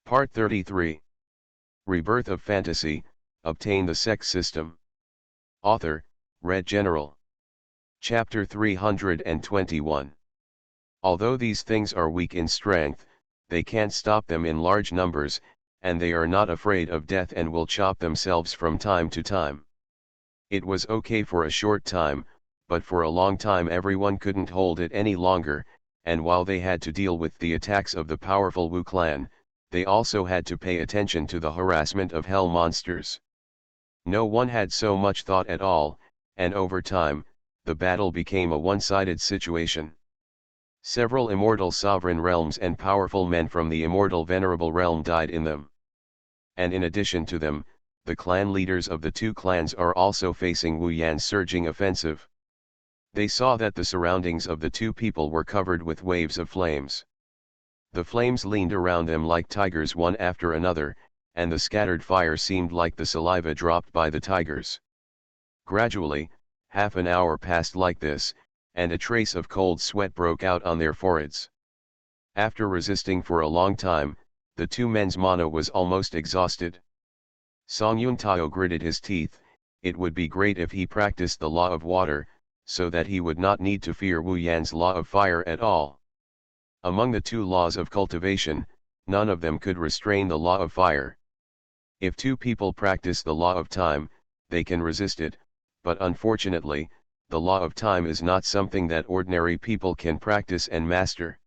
Part 33. Rebirth of Fantasy, Obtain the Sect System. Author, Red General. Chapter 321. Although these things are weak in strength, they can't stop them in large numbers, and they are not afraid of death and will chop themselves from time to time. It was okay for a short time, but for a long time everyone couldn't hold it any longer, and while they had to deal with the attacks of the powerful Wu clan, they also had to pay attention to the harassment of hell monsters. No one had so much thought at all, and over time, the battle became a one-sided situation. Several immortal sovereign realms and powerful men from the immortal venerable realm died in them. And in addition to them, the clan leaders of the two clans are also facing Wu Yan's surging offensive. They saw that the surroundings of the two people were covered with waves of flames. The flames leaned around them like tigers one after another, and the scattered fire seemed like the saliva dropped by the tigers. Gradually, half an hour passed like this, and a trace of cold sweat broke out on their foreheads. After resisting for a long time, the two men's mana was almost exhausted. Song Yuntao gritted his teeth. It would be great if he practiced the law of water, so that he would not need to fear Wu Yan's law of fire at all. Among the two laws of cultivation, none of them could restrain the law of fire. If two people practice the law of time, they can resist it, but unfortunately, the law of time is not something that ordinary people can practice and master.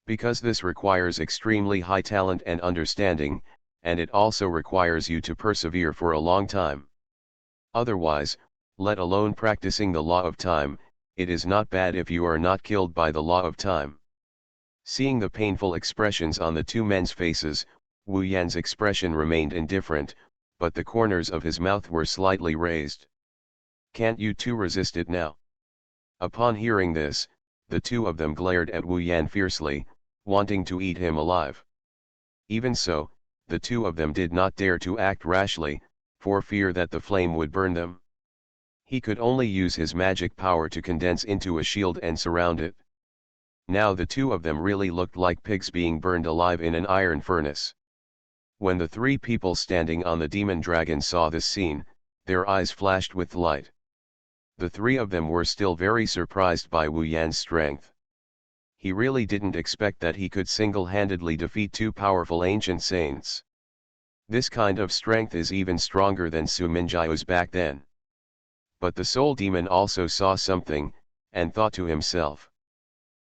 Because this requires extremely high talent and understanding, and it also requires you to persevere for a long time. Otherwise, let alone practicing the law of time, it is not bad if you are not killed by the law of time. Seeing the painful expressions on the two men's faces, Wu Yan's expression remained indifferent, but the corners of his mouth were slightly raised. "Can't you two resist it now?" Upon hearing this, the two of them glared at Wu Yan fiercely, wanting to eat him alive. Even so, the two of them did not dare to act rashly, for fear that the flame would burn them. He could only use his magic power to condense into a shield and surround it. Now the two of them really looked like pigs being burned alive in an iron furnace. When the three people standing on the demon dragon saw this scene, their eyes flashed with light. The three of them were still very surprised by Wu Yan's strength. He really didn't expect that he could single-handedly defeat two powerful ancient saints. This kind of strength is even stronger than Su Minjiu's back then. But the soul demon also saw something, and thought to himself,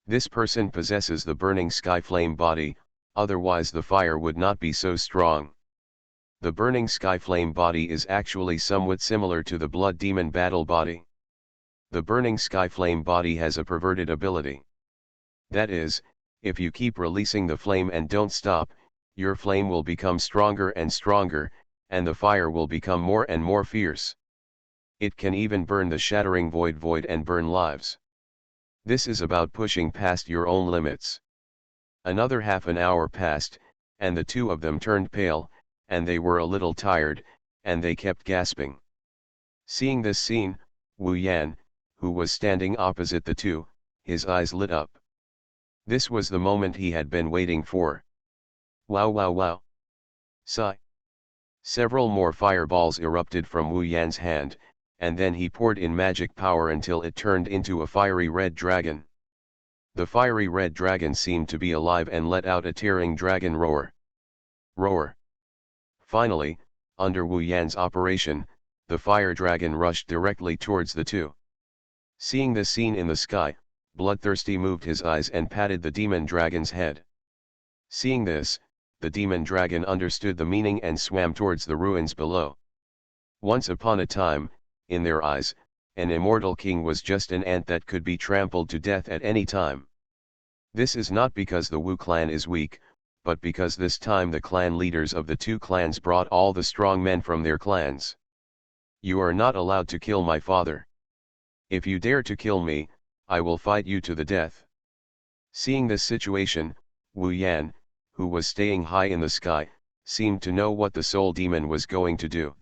"This person possesses the burning sky flame body, otherwise the fire would not be so strong." The burning sky flame body is actually somewhat similar to the blood demon battle body. The burning sky flame body has a perverted ability. That is, if you keep releasing the flame and don't stop, your flame will become stronger and stronger, and the fire will become more and more fierce. It can even burn the shattering void and burn lives. This is about pushing past your own limits. Another half an hour passed, and the two of them turned pale, and they were a little tired, and they kept gasping. Seeing this scene, Wu Yan, who was standing opposite the two, his eyes lit up. This was the moment he had been waiting for. Wow wow wow! Sigh! Several more fireballs erupted from Wu Yan's hand, and then he poured in magic power until it turned into a fiery red dragon. The fiery red dragon seemed to be alive and let out a tearing dragon roar. Roar! Finally, under Wu Yan's operation, the fire dragon rushed directly towards the two. Seeing this scene in the sky, Bloodthirsty moved his eyes and patted the demon dragon's head. Seeing this, the demon dragon understood the meaning and swam towards the ruins below. Once upon a time, in their eyes, an immortal king was just an ant that could be trampled to death at any time. This is not because the Wu clan is weak, but because this time the clan leaders of the two clans brought all the strong men from their clans. "You are not allowed to kill my father. If you dare to kill me, I will fight you to the death." Seeing this situation, Wu Yan, who was staying high in the sky, seemed to know what the soul demon was going to do.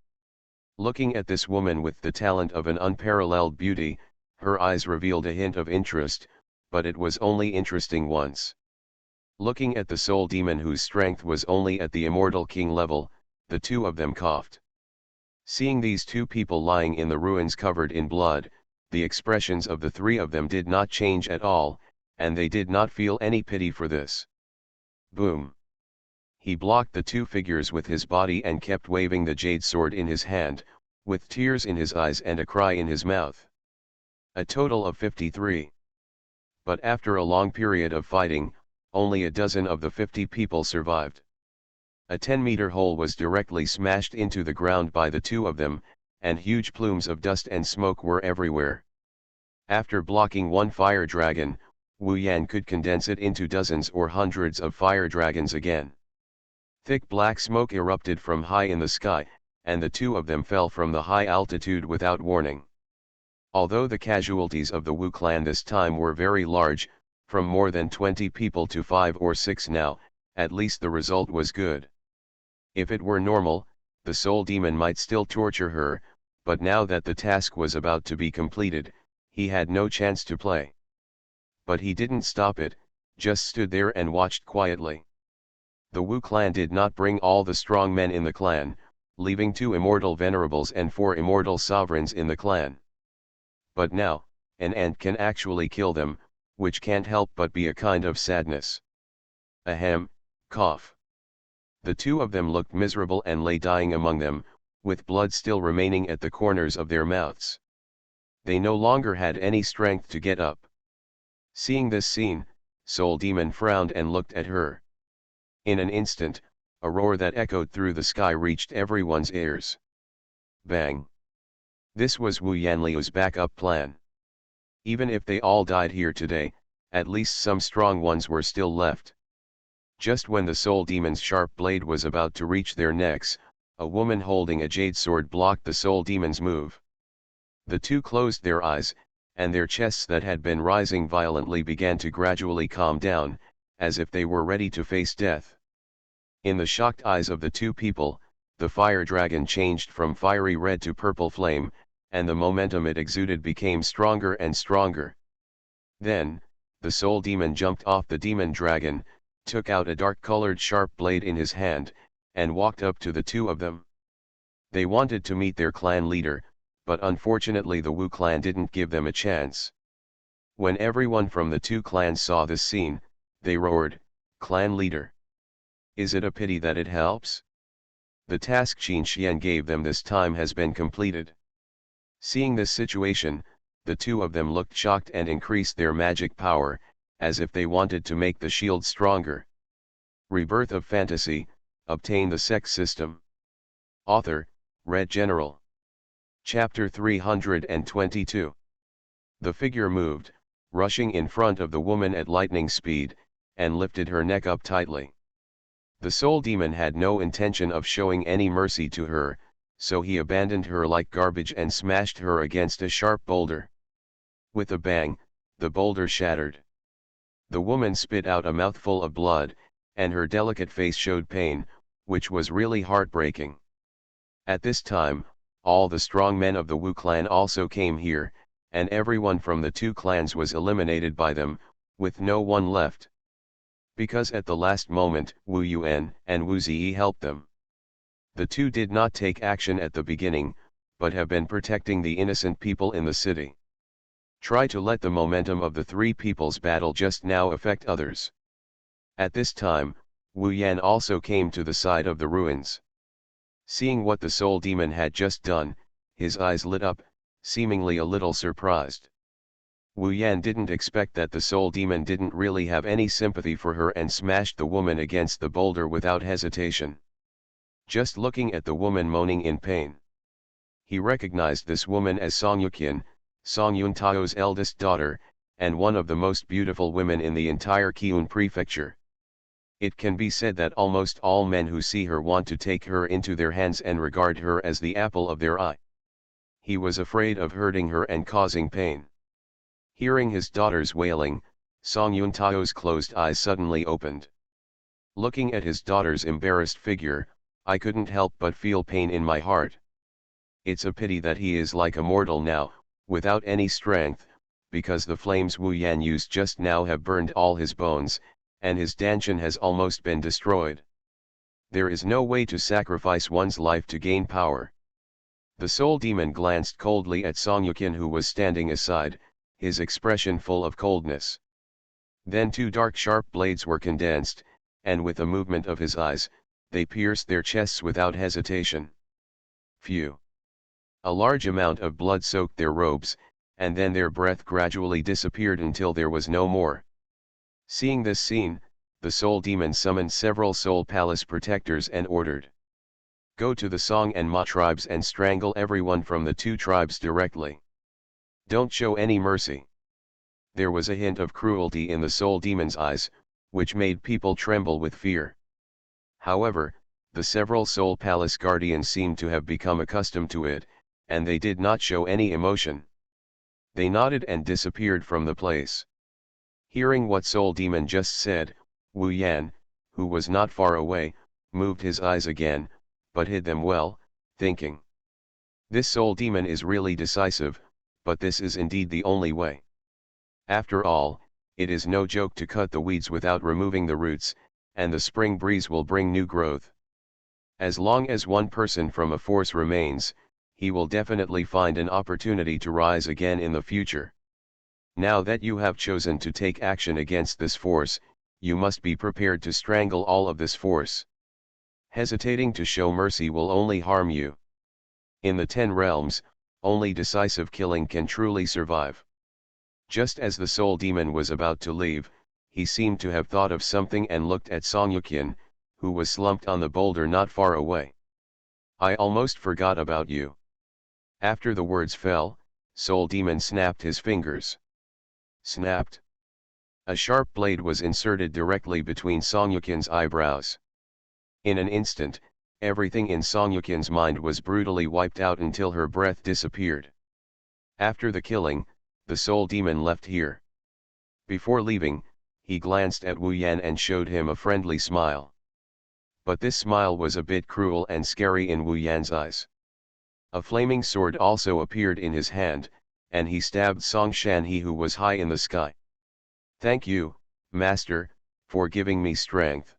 Looking at this woman with the talent of an unparalleled beauty, her eyes revealed a hint of interest, but it was only interesting once. Looking at the soul demon whose strength was only at the immortal king level, the two of them coughed. Seeing these two people lying in the ruins covered in blood, the expressions of the three of them did not change at all, and they did not feel any pity for this. Boom! He blocked the two figures with his body and kept waving the jade sword in his hand, with tears in his eyes and a cry in his mouth. A total of 53. But after a long period of fighting, only a dozen of the 50 people survived. A 10-meter hole was directly smashed into the ground by the two of them, and huge plumes of dust and smoke were everywhere. After blocking one fire dragon, Wu Yan could condense it into dozens or hundreds of fire dragons again. Thick black smoke erupted from high in the sky, and the two of them fell from the high altitude without warning. Although the casualties of the Wu clan this time were very large, from more than 20 people to 5 or 6 now, at least the result was good. If it were normal, the soul demon might still torture her, but now that the task was about to be completed, he had no chance to play. But he didn't stop it, just stood there and watched quietly. The Wu clan did not bring all the strong men in the clan, leaving 2 immortal venerables and 4 immortal sovereigns in the clan. But now, an ant can actually kill them, which can't help but be a kind of sadness. Ahem, cough. The two of them looked miserable and lay dying among them, with blood still remaining at the corners of their mouths. They no longer had any strength to get up. Seeing this scene, Soul Demon frowned and looked at her. In an instant, a roar that echoed through the sky reached everyone's ears. Bang! This was Wu Yanliu's backup plan. Even if they all died here today, at least some strong ones were still left. Just when the soul demon's sharp blade was about to reach their necks, a woman holding a jade sword blocked the soul demon's move. The two closed their eyes, and their chests that had been rising violently began to gradually calm down, as if they were ready to face death. In the shocked eyes of the two people, the fire dragon changed from fiery red to purple flame, and the momentum it exuded became stronger and stronger. Then, the soul demon jumped off the demon dragon, took out a dark-colored sharp blade in his hand, and walked up to the two of them. They wanted to meet their clan leader, but unfortunately the Wu clan didn't give them a chance. When everyone from the two clans saw this scene, they roared, "Clan leader! Is it a pity that it helps? The task Qin Xian gave them this time has been completed." Seeing this situation, the two of them looked shocked and increased their magic power, as if they wanted to make the shield stronger. Rebirth of Fantasy, obtain the Sect system. Author, Red General. Chapter 322. The figure moved, rushing in front of the woman at lightning speed, and lifted her neck up tightly. The soul demon had no intention of showing any mercy to her, so he abandoned her like garbage and smashed her against a sharp boulder. With a bang, the boulder shattered. The woman spit out a mouthful of blood, and her delicate face showed pain, which was really heartbreaking. At this time, all the strong men of the Wu clan also came here, and everyone from the two clans was eliminated by them, with no one left. Because at the last moment, Wu Yuan and Wu Ziyi helped them. The two did not take action at the beginning, but have been protecting the innocent people in the city. Try to let the momentum of the three people's battle just now affect others. At this time, Wu Yan also came to the side of the ruins. Seeing what the soul demon had just done, his eyes lit up, seemingly a little surprised. Wu Yan didn't expect that the soul demon didn't really have any sympathy for her and smashed the woman against the boulder without hesitation. Just looking at the woman moaning in pain, he recognized this woman as Song Yuqian, Song Yuntao's eldest daughter, and one of the most beautiful women in the entire Qiun prefecture. It can be said that almost all men who see her want to take her into their hands and regard her as the apple of their eye. He was afraid of hurting her and causing pain. Hearing his daughter's wailing, Song Yuntao's closed eyes suddenly opened. Looking at his daughter's embarrassed figure, I couldn't help but feel pain in my heart. It's a pity that he is like a mortal now, without any strength, because the flames Wu Yan used just now have burned all his bones, and his Danshan has almost been destroyed. There is no way to sacrifice one's life to gain power. The soul demon glanced coldly at Songyukin, who was standing aside, his expression full of coldness. Then two dark sharp blades were condensed, and with a movement of his eyes, they pierced their chests without hesitation. Phew! A large amount of blood soaked their robes, and then their breath gradually disappeared until there was no more. Seeing this scene, the soul demon summoned several soul palace protectors and ordered, "Go to the Song and Ma tribes and strangle everyone from the two tribes directly. Don't show any mercy." There was a hint of cruelty in the soul demon's eyes, which made people tremble with fear. However, the several soul palace guardians seemed to have become accustomed to it, and they did not show any emotion. They nodded and disappeared from the place. Hearing what soul demon just said, Wu Yan, who was not far away, moved his eyes again, but hid them well, thinking, "This soul demon is really decisive, but this is indeed the only way. After all, it is no joke to cut the weeds without removing the roots, and the spring breeze will bring new growth. As long as one person from a force remains, he will definitely find an opportunity to rise again in the future. Now that you have chosen to take action against this force, you must be prepared to strangle all of this force. Hesitating to show mercy will only harm you. In the 10 realms, only decisive killing can truly survive." Just as the soul demon was about to leave, he seemed to have thought of something and looked at Songyukin, who was slumped on the boulder not far away. "I almost forgot about you." After the words fell, soul demon snapped his fingers. Snapped. A sharp blade was inserted directly between Songyukin's eyebrows. In an instant, everything in Songyukin's mind was brutally wiped out until her breath disappeared. After the killing, the soul demon left here. Before leaving, he glanced at Wu Yan and showed him a friendly smile. But this smile was a bit cruel and scary in Wu Yan's eyes. A flaming sword also appeared in his hand, and he stabbed Song Shanhe, who was high in the sky. "Thank you, Master, for giving me strength."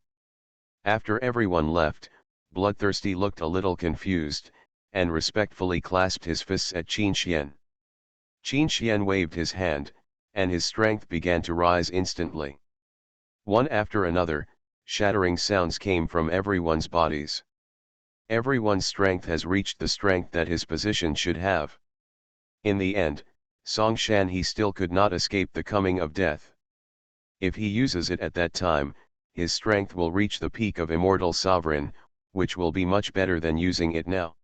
After everyone left, Bloodthirsty looked a little confused, and respectfully clasped his fists at Qin Xian. Qin Xian waved his hand, and his strength began to rise instantly. One after another, shattering sounds came from everyone's bodies. Everyone's strength has reached the strength that his position should have. In the end, Song Shanhe still could not escape the coming of death. If he uses it at that time, his strength will reach the peak of Immortal Sovereign, which will be much better than using it now.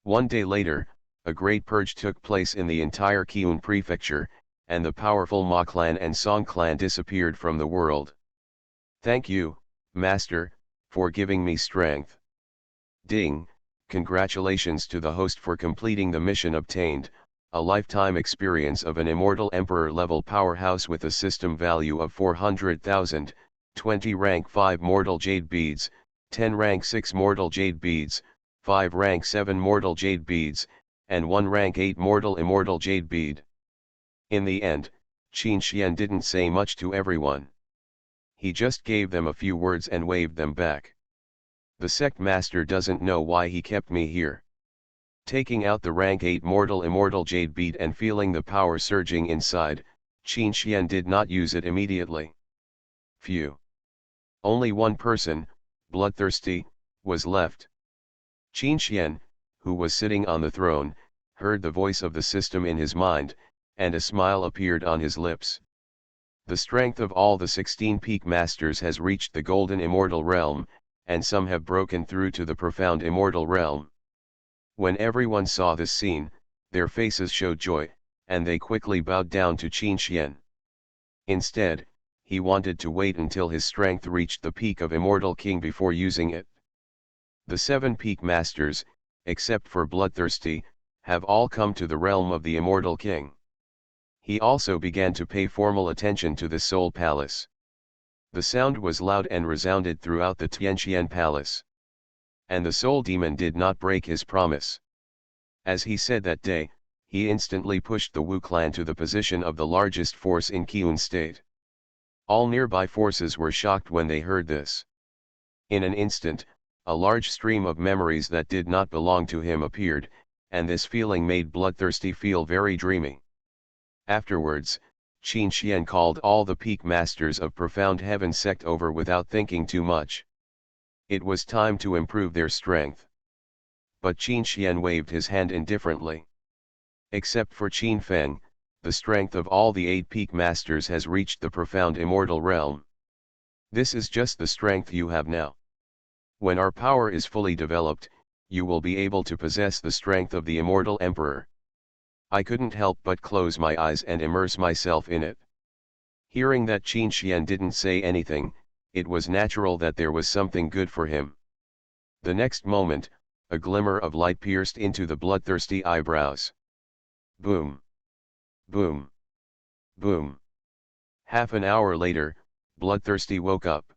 One day later, a great purge took place in the entire Qiun prefecture, and the powerful Ma clan and Song clan disappeared from the world. "Thank you, Master, for giving me strength." Ding! Congratulations to the host for completing the mission obtained, a lifetime experience of an Immortal Emperor level powerhouse with a system value of 400,000, 20 rank 5 Mortal Jade Beads, 10 rank 6 Mortal Jade Beads, 5 rank 7 Mortal Jade Beads, and 1 rank 8 Mortal Immortal Jade Bead. In the end, Qin Xian didn't say much to everyone. He just gave them a few words and waved them back. "The sect master doesn't know why he kept me here." Taking out the rank 8 Mortal Immortal Jade Bead and feeling the power surging inside, Qin Xian did not use it immediately. Phew! Only one person, Bloodthirsty, was left. Qin Xian, who was sitting on the throne, heard the voice of the system in his mind, and a smile appeared on his lips. The strength of all the 16 peak masters has reached the golden immortal realm, and some have broken through to the profound immortal realm. When everyone saw this scene, their faces showed joy, and they quickly bowed down to Qin Xian. Instead, he wanted to wait until his strength reached the peak of Immortal King before using it. The 7 peak masters, except for Bloodthirsty, have all come to the realm of the Immortal King. He also began to pay formal attention to the Soul Palace. The sound was loud and resounded throughout the Tianqian Palace. And the Soul Demon did not break his promise. As he said that day, he instantly pushed the Wu clan to the position of the largest force in Qiun State. All nearby forces were shocked when they heard this. In an instant, a large stream of memories that did not belong to him appeared, and this feeling made Bloodthirsty feel very dreamy. Afterwards, Qin Xian called all the peak masters of Profound Heaven Sect over without thinking too much. It was time to improve their strength. But Qin Xian waved his hand indifferently. Except for Qin Feng, the strength of all the 8 peak masters has reached the profound immortal realm. This is just the strength you have now. When our power is fully developed, you will be able to possess the strength of the immortal emperor. I couldn't help but close my eyes and immerse myself in it. Hearing that Qin Xian didn't say anything, it was natural that there was something good for him. The next moment, a glimmer of light pierced into the bloodthirsty eyebrows. Boom! Boom! Boom! Half an hour later, Bloodthirsty woke up.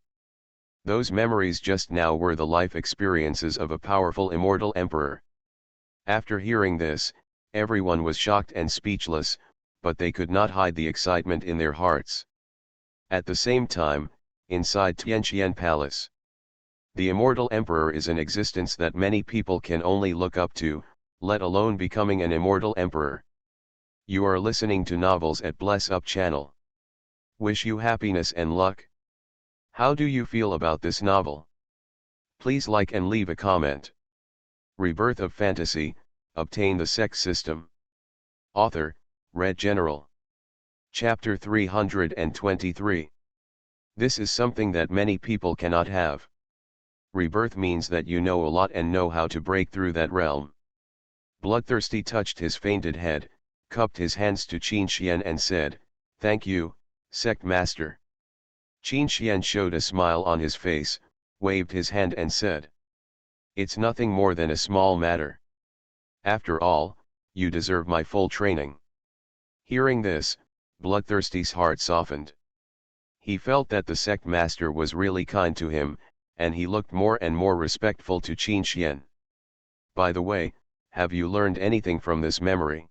Those memories just now were the life experiences of a powerful immortal emperor. After hearing this, everyone was shocked and speechless, but they could not hide the excitement in their hearts. At the same time, inside Tianqian Palace, the immortal emperor is an existence that many people can only look up to, let alone becoming an immortal emperor. You are listening to Novels at Bless Up channel. Wish you happiness and luck. How do you feel about this novel? Please like and leave a comment. Rebirth of Fantasy, Obtain the Sect System. Author, Red General. Chapter 323. This is something that many people cannot have. Rebirth means that you know a lot and know how to break through that realm. Bloodthirsty touched his fainted head, cupped his hands to Qin Xian and said, "Thank you, Sect Master." Qin Xian showed a smile on his face, waved his hand and said, "It's nothing more than a small matter. After all, you deserve my full training." Hearing this, Bloodthirsty's heart softened. He felt that the Sect Master was really kind to him, and he looked more and more respectful to Qin Xian. By the way, have you learned anything from this memory?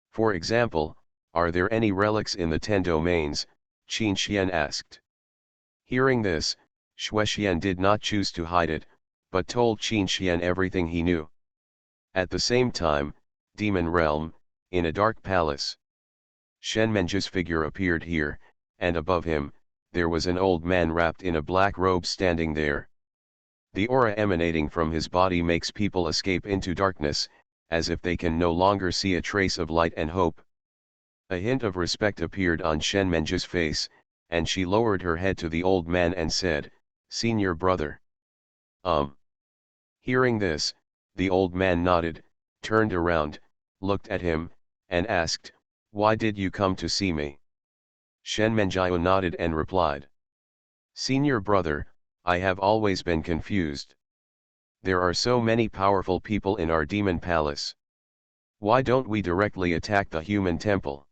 For example, are there any relics in the 10 domains? Qin Xian asked. Hearing this, Xuexian did not choose to hide it, but told Qin Xian everything he knew. At the same time, Demon Realm, in a dark palace. Shen Menji's figure appeared here, and above him, there was an old man wrapped in a black robe standing there. The aura emanating from his body makes people escape into darkness, as if they can no longer see a trace of light and hope. A hint of respect appeared on Shen Menji's face, and she lowered her head to the old man and said, "Senior brother." Hearing this, the old man nodded, turned around, looked at him, and asked, "Why did you come to see me?" Shen Menjiu nodded and replied, "Senior brother, I have always been confused. There are so many powerful people in our demon palace. Why don't we directly attack the human temple?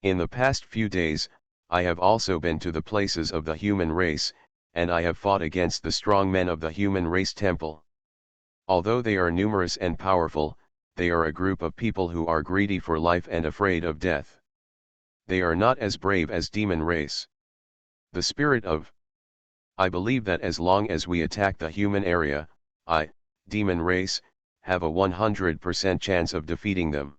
In the past few days, I have also been to the places of the human race, and I have fought against the strong men of the human race temple. Although they are numerous and powerful, they are a group of people who are greedy for life and afraid of death. They are not as brave as demon race. The spirit of I believe that as long as we attack the human area, demon race, have a 100% chance of defeating them."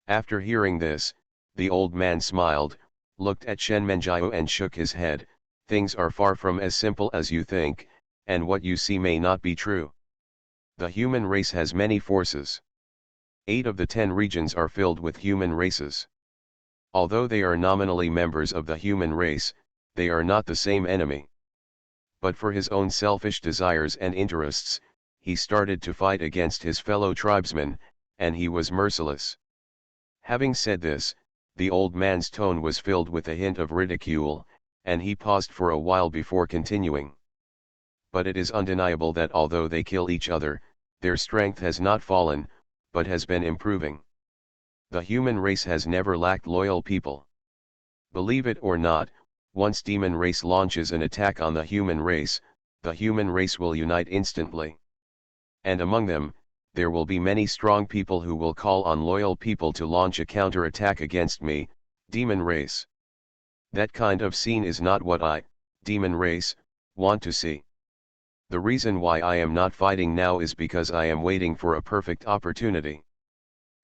After hearing this, the old man smiled, looked at Shen Menjiu and shook his head. "Things are far from as simple as you think, and what you see may not be true. The human race has many forces. 8 of the 10 regions are filled with human races. Although they are nominally members of the human race, they are not the same enemy. But for his own selfish desires and interests, he started to fight against his fellow tribesmen, and he was merciless." Having said this, the old man's tone was filled with a hint of ridicule, and he paused for a while before continuing. "But it is undeniable that although they kill each other, their strength has not fallen, but has been improving. The human race has never lacked loyal people. Believe it or not, once demon race launches an attack on the human race will unite instantly. And among them, there will be many strong people who will call on loyal people to launch a counter-attack against me, demon race. That kind of scene is not what I, demon race, want to see. The reason why I am not fighting now is because I am waiting for a perfect opportunity.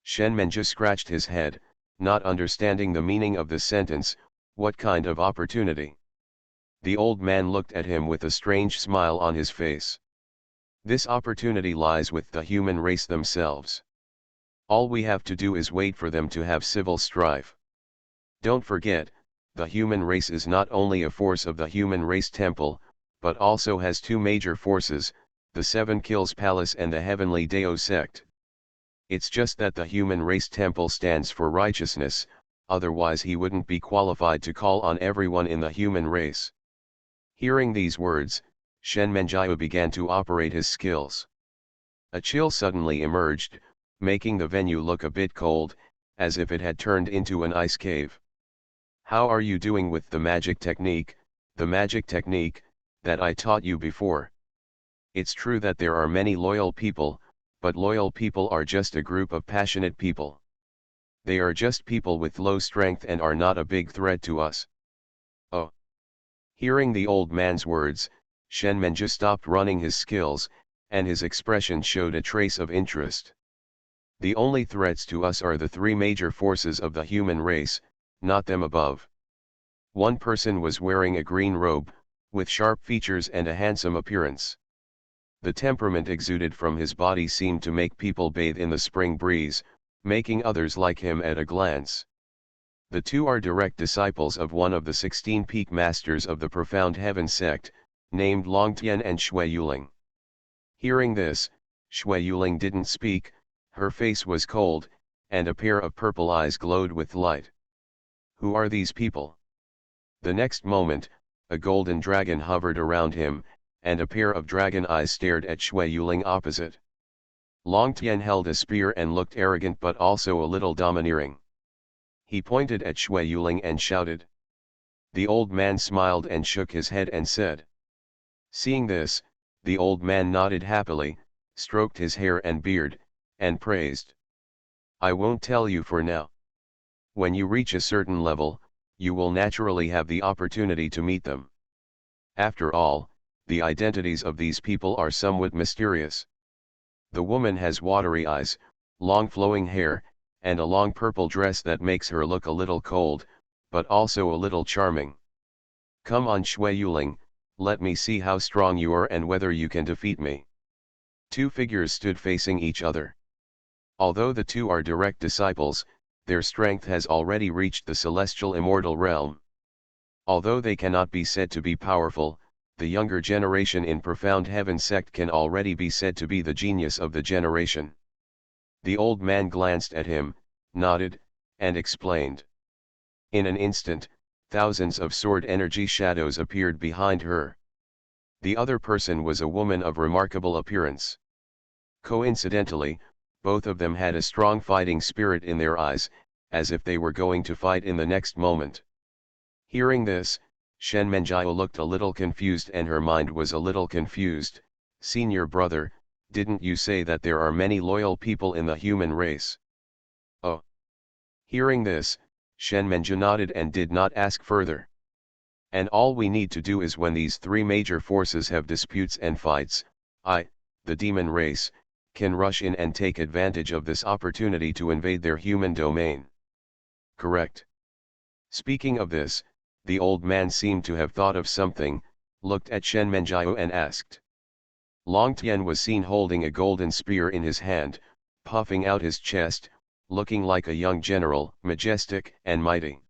Shenmenju scratched his head, not understanding the meaning of the sentence. What kind of opportunity? The old man looked at him with a strange smile on his face. This opportunity lies with the human race themselves. All we have to do is wait for them to have civil strife. Don't forget, the human race is not only a force of the human race temple, but also has two major forces, the Seven Kills Palace and the Heavenly Deo Sect. It's just that the human race temple stands for righteousness, otherwise he wouldn't be qualified to call on everyone in the human race. Hearing these words, Shenmenjiao began to operate his skills. A chill suddenly emerged, making the venue look a bit cold, as if it had turned into an ice cave. How are you doing with the magic technique, that I taught you before? It's true that there are many loyal people, but loyal people are just a group of passionate people. They are just people with low strength and are not a big threat to us. Oh. Hearing the old man's words, Shenmenju stopped running his skills, and his expression showed a trace of interest. The only threats to us are the three major forces of the human race, not them above. One person was wearing a green robe, with sharp features and a handsome appearance. The temperament exuded from his body seemed to make people bathe in the spring breeze, making others like him at a glance. The two are direct disciples of one of the 16 peak masters of the Profound Heaven sect, named Longtian and Shui Yuling. Hearing this, Shui Yuling didn't speak, her face was cold, and a pair of purple eyes glowed with light. Who are these people? The next moment, a golden dragon hovered around him, and a pair of dragon eyes stared at Shui Yuling opposite. Longtian held a spear and looked arrogant but also a little domineering. He pointed at Shui Yuling and shouted. The old man smiled and shook his head and said. Seeing this, the old man nodded happily, stroked his hair and beard, and praised. I won't tell you for now. When you reach a certain level, you will naturally have the opportunity to meet them. After all, the identities of these people are somewhat mysterious. The woman has watery eyes, long flowing hair, and a long purple dress that makes her look a little cold, but also a little charming. Come on Shui Yuling, let me see how strong you are and whether you can defeat me. Two figures stood facing each other. Although the two are direct disciples, their strength has already reached the celestial immortal realm. Although they cannot be said to be powerful, the younger generation in Profound Heaven sect can already be said to be the genius of the generation. The old man glanced at him, nodded, and explained. In an instant, thousands of sword energy shadows appeared behind her. The other person was a woman of remarkable appearance. Coincidentally, both of them had a strong fighting spirit in their eyes, as if they were going to fight in the next moment. Hearing this, Shenmenjiao looked a little confused and her mind was a little confused. Senior brother, didn't you say that there are many loyal people in the human race? Oh. Hearing this, Shenmenju nodded and did not ask further. And all we need to do is when these three major forces have disputes and fights, I, the demon race, can rush in and take advantage of this opportunity to invade their human domain. Correct. Speaking of this, the old man seemed to have thought of something, looked at Shenmenjiao and asked. Longtian was seen holding a golden spear in his hand, puffing out his chest, looking like a young general, majestic and mighty.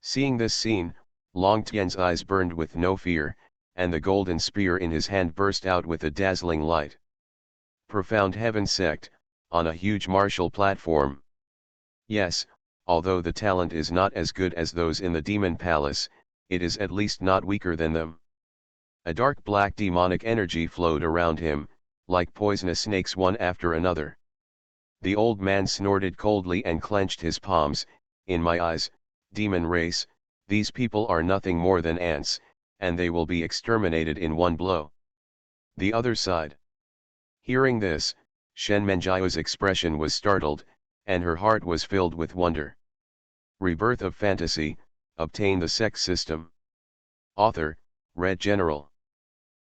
Seeing this scene, Longtian's eyes burned with no fear, and the golden spear in his hand burst out with a dazzling light. Profound Heaven sect, on a huge martial platform. Yes, although the talent is not as good as those in the demon palace, it is at least not weaker than them. A dark black demonic energy flowed around him, like poisonous snakes one after another. The old man snorted coldly and clenched his palms. In my eyes, demon race, these people are nothing more than ants, and they will be exterminated in one blow. The other side. Hearing this, Shenmenjiao's expression was startled, and her heart was filled with wonder. Rebirth of Fantasy, obtain the Sect system. Author, Red General.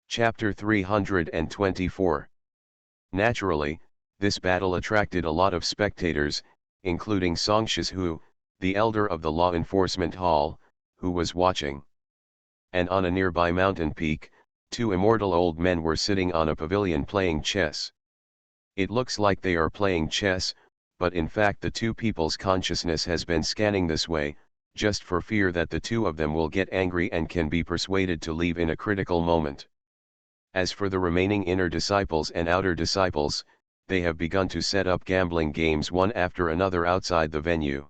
Chapter 324. Naturally, this battle attracted a lot of spectators, including Song Shizu, the elder of the law enforcement hall, who was watching. And on a nearby mountain peak, two immortal old men were sitting on a pavilion playing chess. It looks like they are playing chess, but in fact the two people's consciousness has been scanning this way, just for fear that the two of them will get angry and can be persuaded to leave in a critical moment. As for the remaining inner disciples and outer disciples, they have begun to set up gambling games one after another outside the venue.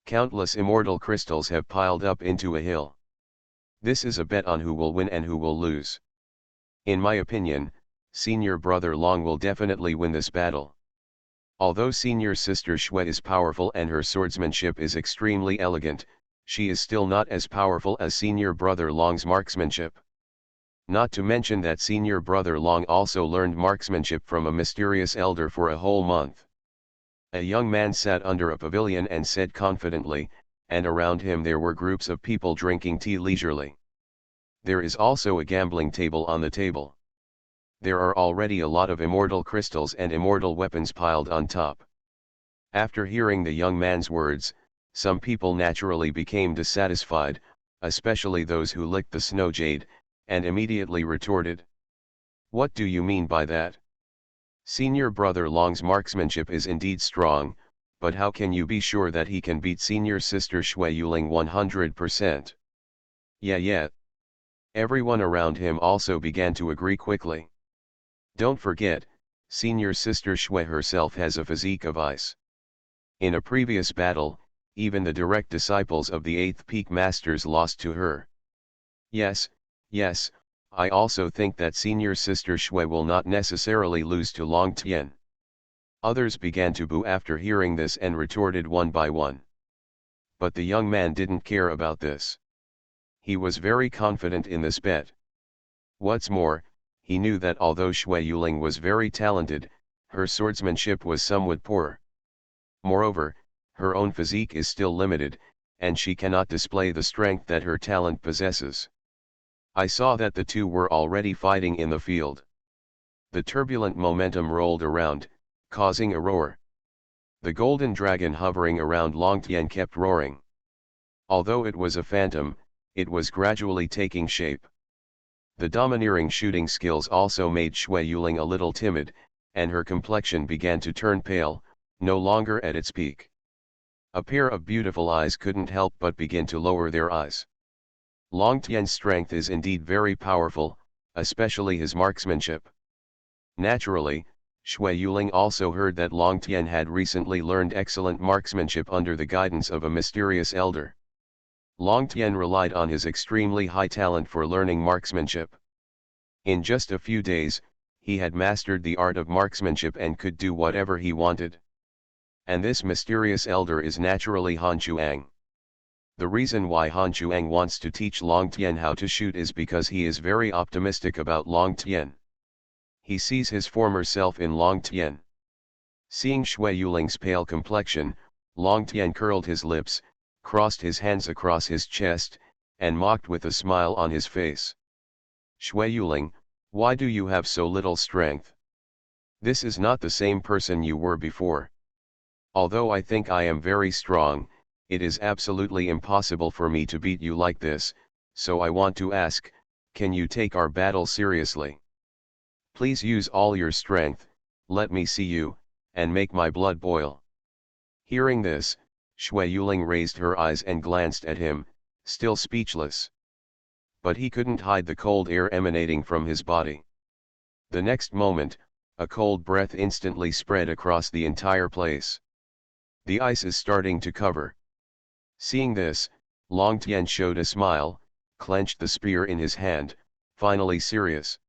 Countless immortal crystals have piled up into a hill. This is a bet on who will win and who will lose. In my opinion, Senior Brother Long will definitely win this battle. Although Senior Sister Shui is powerful and her swordsmanship is extremely elegant, she is still not as powerful as Senior Brother Long's marksmanship. Not to mention that Senior Brother Long also learned marksmanship from a mysterious elder for a whole month. A young man sat under a pavilion and said confidently, and around him there were groups of people drinking tea leisurely. There is also a gambling table on the table. There are already a lot of immortal crystals and immortal weapons piled on top. After hearing the young man's words, some people naturally became dissatisfied, especially those who licked the snow jade, and immediately retorted. What do you mean by that? Senior Brother Long's marksmanship is indeed strong, but how can you be sure that he can beat Senior Sister Shui Yuling 100%? Yeah. Everyone around him also began to agree quickly. Don't forget, Senior Sister Shui herself has a physique of ice. In a previous battle, even the direct disciples of the 8th Peak Masters lost to her. Yes, I also think that Senior Sister Shui will not necessarily lose to Long Tian. Others began to boo after hearing this and retorted one by one. But the young man didn't care about this. He was very confident in this bet. What's more, he knew that although Shui Yuling was very talented, her swordsmanship was somewhat poor. Moreover, her own physique is still limited, and she cannot display the strength that her talent possesses. I saw that the two were already fighting in the field. The turbulent momentum rolled around, causing a roar. The golden dragon hovering around Long Tian kept roaring. Although it was a phantom, it was gradually taking shape. The domineering shooting skills also made Shui Yuling a little timid, and her complexion began to turn pale, no longer at its peak. A pair of beautiful eyes couldn't help but begin to lower their eyes. Long Tian's strength is indeed very powerful, especially his marksmanship. Naturally, Shui Yuling also heard that Long Tian had recently learned excellent marksmanship under the guidance of a mysterious elder. Long Tian relied on his extremely high talent for learning marksmanship. In just a few days, he had mastered the art of marksmanship and could do whatever he wanted. And this mysterious elder is naturally Han Chuang. The reason why Han Chuang wants to teach Long Tian how to shoot is because he is very optimistic about Long Tian. He sees his former self in Long Tian. Seeing Shui Yuling's pale complexion, Long Tian curled his lips, crossed his hands across his chest, and mocked with a smile on his face. Shui Yuling, why do you have so little strength? This is not the same person you were before. Although I think I am very strong, it is absolutely impossible for me to beat you like this, so I want to ask, can you take our battle seriously? Please use all your strength, let me see you, and make my blood boil. Hearing this, Shui Yuling raised her eyes and glanced at him, still speechless. But he couldn't hide the cold air emanating from his body. The next moment, a cold breath instantly spread across the entire place. The ice is starting to cover. Seeing this, Long Tian showed a smile, clenched the spear in his hand, finally serious.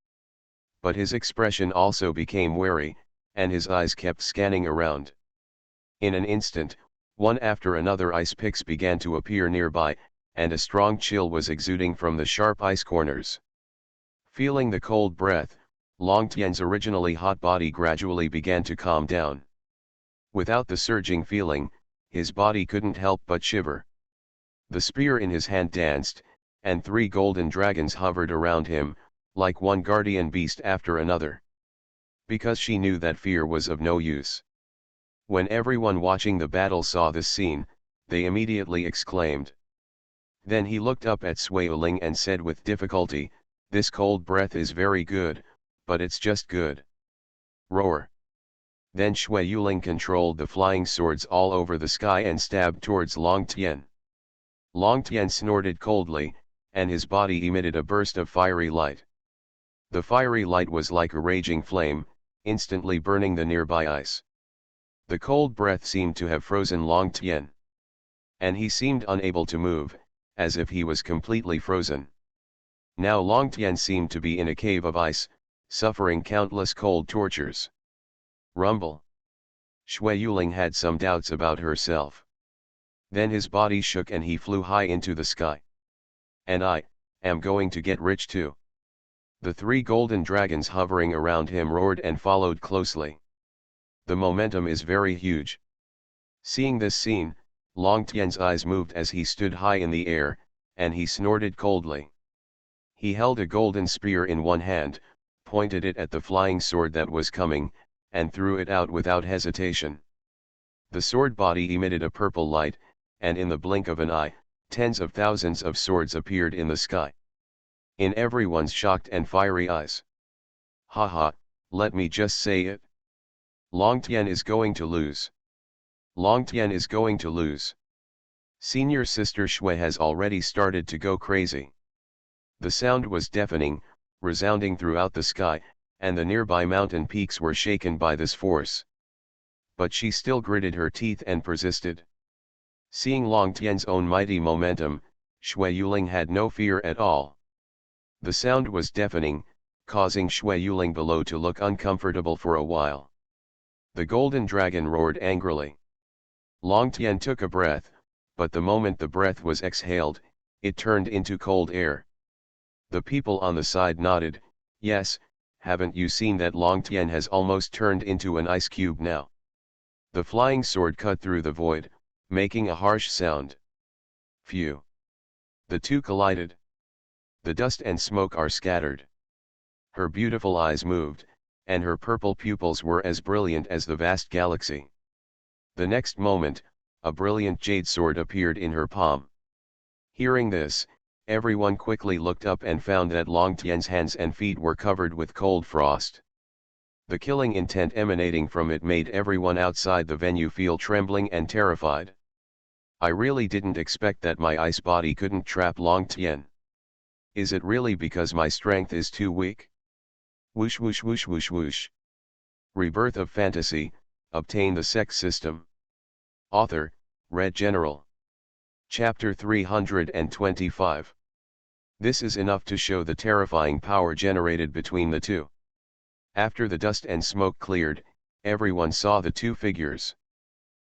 But his expression also became wary, and his eyes kept scanning around. In an instant, one after another ice picks began to appear nearby, and a strong chill was exuding from the sharp ice corners. Feeling the cold breath, Long Tian's originally hot body gradually began to calm down. Without the surging feeling, his body couldn't help but shiver. The spear in his hand danced, and 3 golden dragons hovered around him, like one guardian beast after another. Because she knew that fear was of no use. When everyone watching the battle saw this scene, they immediately exclaimed. Then he looked up at Sui Ling and said with difficulty, "This cold breath is very good, but it's just good." Roar. Then Shui Yuling controlled the flying swords all over the sky and stabbed towards Long Tian. Long Tian snorted coldly, and his body emitted a burst of fiery light. The fiery light was like a raging flame, instantly burning the nearby ice. The cold breath seemed to have frozen Long Tian. And he seemed unable to move, as if he was completely frozen. Now Long Tian seemed to be in a cave of ice, suffering countless cold tortures. Rumble. Shui Yuling had some doubts about herself. Then his body shook and he flew high into the sky. "And I am going to get rich too." The 3 golden dragons hovering around him roared and followed closely. The momentum is very huge. Seeing this scene, Long Tian's eyes moved as he stood high in the air, and he snorted coldly. He held a golden spear in one hand, pointed it at the flying sword that was coming, and threw it out without hesitation. The sword body emitted a purple light, and in the blink of an eye, tens of thousands of swords appeared in the sky. In everyone's shocked and fiery eyes. "Ha ha, let me just say it. Long Tian is going to lose. Long Tian is going to lose." Senior sister Shui has already started to go crazy. The sound was deafening, resounding throughout the sky, and the nearby mountain peaks were shaken by this force. But she still gritted her teeth and persisted. Seeing Long Tian's own mighty momentum, Shui Yuling had no fear at all. The sound was deafening, causing Shui Yuling below to look uncomfortable for a while. The golden dragon roared angrily. Long Tian took a breath, but the moment the breath was exhaled, it turned into cold air. The people on the side nodded, "Yes, haven't you seen that Long Tian has almost turned into an ice cube now?" The flying sword cut through the void, making a harsh sound. Phew! The two collided. The dust and smoke are scattered. Her beautiful eyes moved, and her purple pupils were as brilliant as the vast galaxy. The next moment, a brilliant jade sword appeared in her palm. Hearing this, everyone quickly looked up and found that Long Tian's hands and feet were covered with cold frost. The killing intent emanating from it made everyone outside the venue feel trembling and terrified. "I really didn't expect that my ice body couldn't trap Long Tian. Is it really because my strength is too weak?" Whoosh whoosh whoosh whoosh whoosh. Rebirth of Fantasy, obtain the Sect system. Author, Red General. Chapter 325. This is enough to show the terrifying power generated between the two. After the dust and smoke cleared, everyone saw the two figures.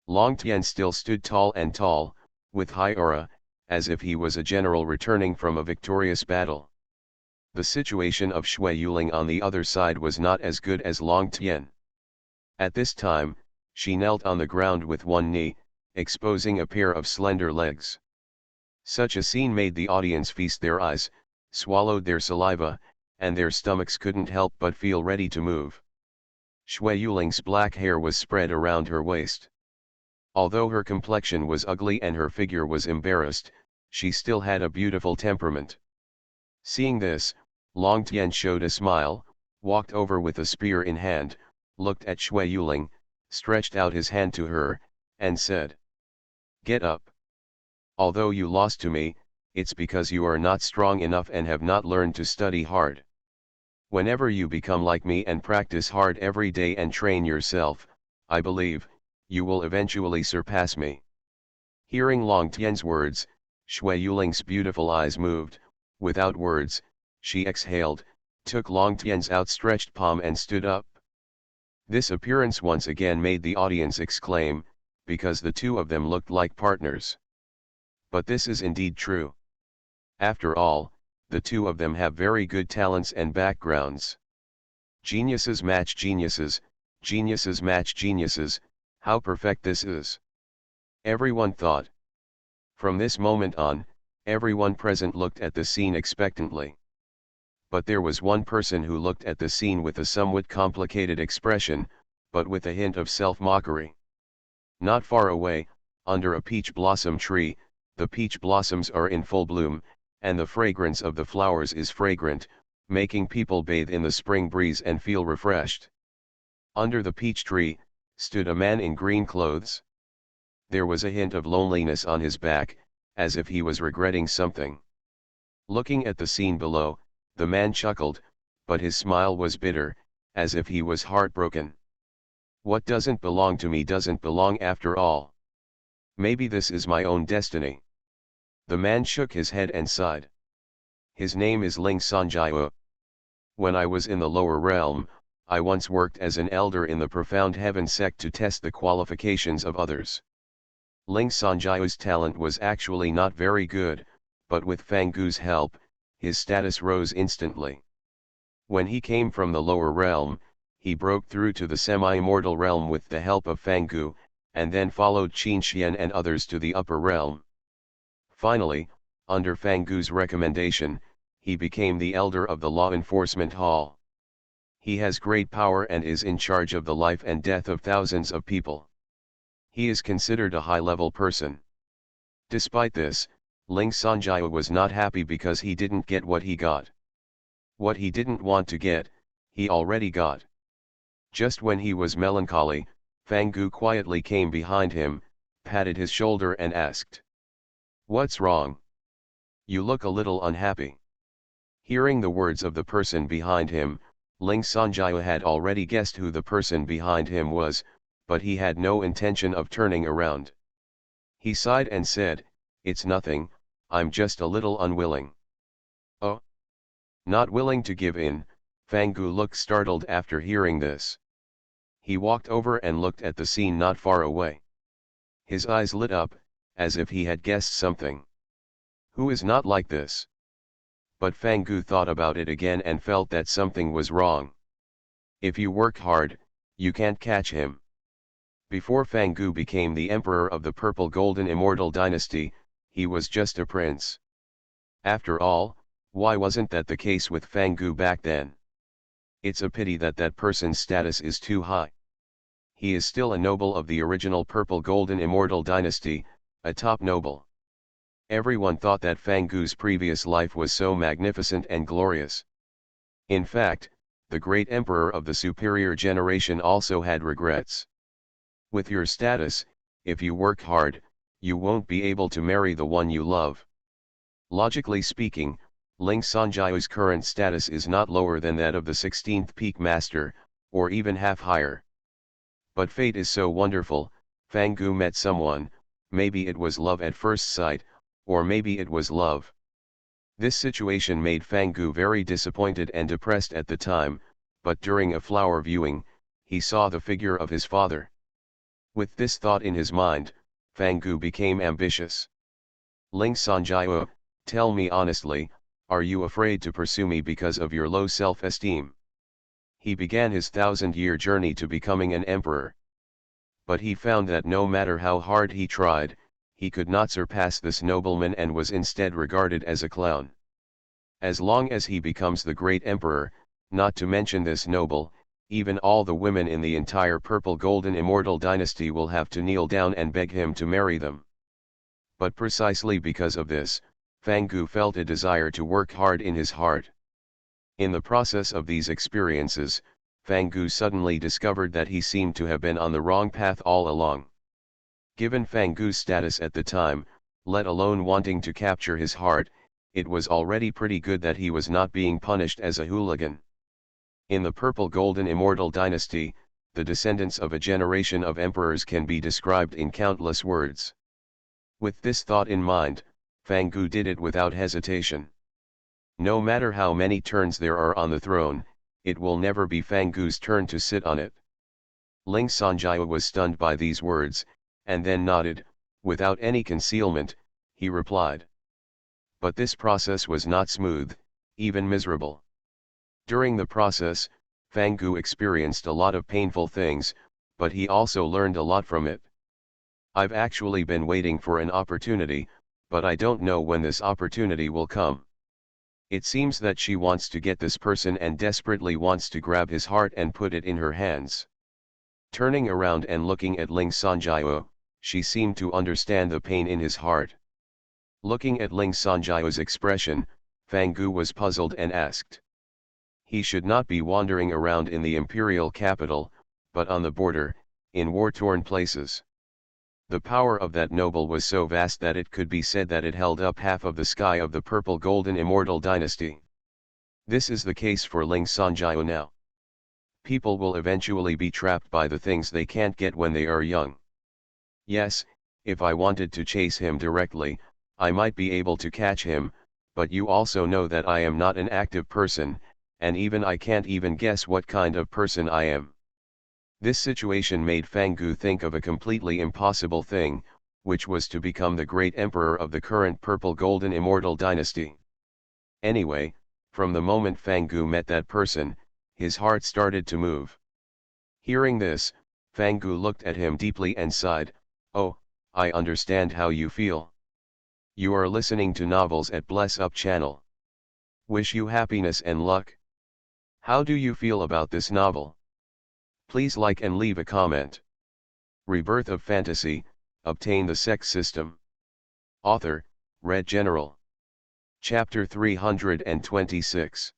Long Tian still stood tall and tall, with high aura, as if he was a general returning from a victorious battle. The situation of Shui Yuling on the other side was not as good as Long Tian. At this time, she knelt on the ground with one knee, exposing a pair of slender legs. Such a scene made the audience feast their eyes, swallowed their saliva, and their stomachs couldn't help but feel ready to move. Shui Yuling's black hair was spread around her waist. Although her complexion was ugly and her figure was embarrassed, she still had a beautiful temperament. Seeing this, Long Tian showed a smile, walked over with a spear in hand, looked at Shui Yuling, stretched out his hand to her, and said, "Get up. Although you lost to me, it's because you are not strong enough and have not learned to study hard. Whenever you become like me and practice hard every day and train yourself, I believe, you will eventually surpass me." Hearing Long Tian's words, Shui Yuling's beautiful eyes moved. Without words, she exhaled, took Long Tian's outstretched palm and stood up. This appearance once again made the audience exclaim, because the two of them looked like partners. But this is indeed true. After all, the two of them have very good talents and backgrounds. Geniuses match geniuses, geniuses match geniuses, how perfect this is. Everyone thought. From this moment on, everyone present looked at the scene expectantly. But there was one person who looked at the scene with a somewhat complicated expression, but with a hint of self-mockery. Not far away, under a peach blossom tree, the peach blossoms are in full bloom, and the fragrance of the flowers is fragrant, making people bathe in the spring breeze and feel refreshed. Under the peach tree, stood a man in green clothes. There was a hint of loneliness on his back, as if he was regretting something. Looking at the scene below, the man chuckled, but his smile was bitter, as if he was heartbroken. What doesn't belong to me doesn't belong after all. Maybe this is my own destiny. The man shook his head and sighed. His name is Ling Sanjiao. When I was in the lower realm, I once worked as an elder in the profound heaven sect to test the qualifications of others. Ling Sanjiao's talent was actually not very good, but with Fang Gu's help, his status rose instantly. When he came from the lower realm, he broke through to the semi-immortal realm with the help of Fang Gu, and then followed Qin Xian and others to the upper realm. Finally, under Fang Gu's recommendation, he became the elder of the Law Enforcement Hall. He has great power and is in charge of the life and death of thousands of people. He is considered a high-level person. Despite this, Ling Sanjiao was not happy because he didn't get what he got. What he didn't want to get, he already got. Just when he was melancholy, Fang Gu quietly came behind him, patted his shoulder and asked, "What's wrong? You look a little unhappy." Hearing the words of the person behind him, Ling Sanjiao had already guessed who the person behind him was, but he had no intention of turning around. He sighed and said, "It's nothing, I'm just a little unwilling." "Oh? Not willing to give in?" Fang Gu looked startled after hearing this. He walked over and looked at the scene not far away. His eyes lit up, as if he had guessed something. Who is not like this? But Fang Gu thought about it again and felt that something was wrong. If you work hard, you can't catch him. Before Fang Gu became the emperor of the Purple Golden Immortal Dynasty, he was just a prince. After all, why wasn't that the case with Fang Gu back then? It's a pity that that person's status is too high. He is still a noble of the original Purple Golden Immortal Dynasty, a top noble. Everyone thought that Fang Gu's previous life was so magnificent and glorious. In fact, the great emperor of the superior generation also had regrets. With your status, if you work hard, you won't be able to marry the one you love. Logically speaking, Ling Sanjiao's current status is not lower than that of the 16th peak master, or even half higher. But fate is so wonderful. Fang Gu met someone, maybe it was love at first sight, or maybe it was love. This situation made Fang Gu very disappointed and depressed at the time, but during a flower viewing, he saw the figure of his father. With this thought in his mind, Fang Gu became ambitious. "Ling Sanjiao, tell me honestly, are you afraid to pursue me because of your low self-esteem?" He began his 1,000-year journey to becoming an emperor. But he found that no matter how hard he tried, he could not surpass this nobleman and was instead regarded as a clown. As long as he becomes the great emperor, not to mention this noble, even all the women in the entire Purple Golden Immortal Dynasty will have to kneel down and beg him to marry them. But precisely because of this, Fang Gu felt a desire to work hard in his heart. In the process of these experiences, Fang Gu suddenly discovered that he seemed to have been on the wrong path all along. Given Fang Gu's status at the time, let alone wanting to capture his heart, it was already pretty good that he was not being punished as a hooligan. In the Purple Golden Immortal Dynasty, the descendants of a generation of emperors can be described in countless words. With this thought in mind, Fang Gu did it without hesitation. No matter how many turns there are on the throne, it will never be Fang Gu's turn to sit on it. Ling Sanjiao was stunned by these words, and then nodded. Without any concealment, he replied. But this process was not smooth, even miserable. During the process, Fang Gu experienced a lot of painful things, but he also learned a lot from it. "I've actually been waiting for an opportunity," but I don't know when this opportunity will come. It seems that she wants to get this person and desperately wants to grab his heart and put it in her hands. Turning around and looking at Ling Sanjiao, she seemed to understand the pain in his heart. Looking at Ling Sanjiao's expression, Fang Gu was puzzled and asked. He should not be wandering around in the imperial capital, but on the border, in war-torn places. The power of that noble was so vast that it could be said that it held up half of the sky of the purple golden immortal dynasty. This is the case for Ling Sanjiao now. People will eventually be trapped by the things they can't get when they are young. Yes, if I wanted to chase him directly, I might be able to catch him, but you also know that I am not an active person, and even I can't even guess what kind of person I am. This situation made Fang Gu think of a completely impossible thing, which was to become the great emperor of the current purple golden immortal dynasty. Anyway, from the moment Fang Gu met that person, his heart started to move. Hearing this, Fang Gu looked at him deeply and sighed, "Oh, I understand how you feel. You are listening to novels at Bless Up channel. Wish you happiness and luck. How do you feel about this novel? Please like and leave a comment. Rebirth of Fantasy, Obtain the Sect System. Author, Red General. Chapter 326.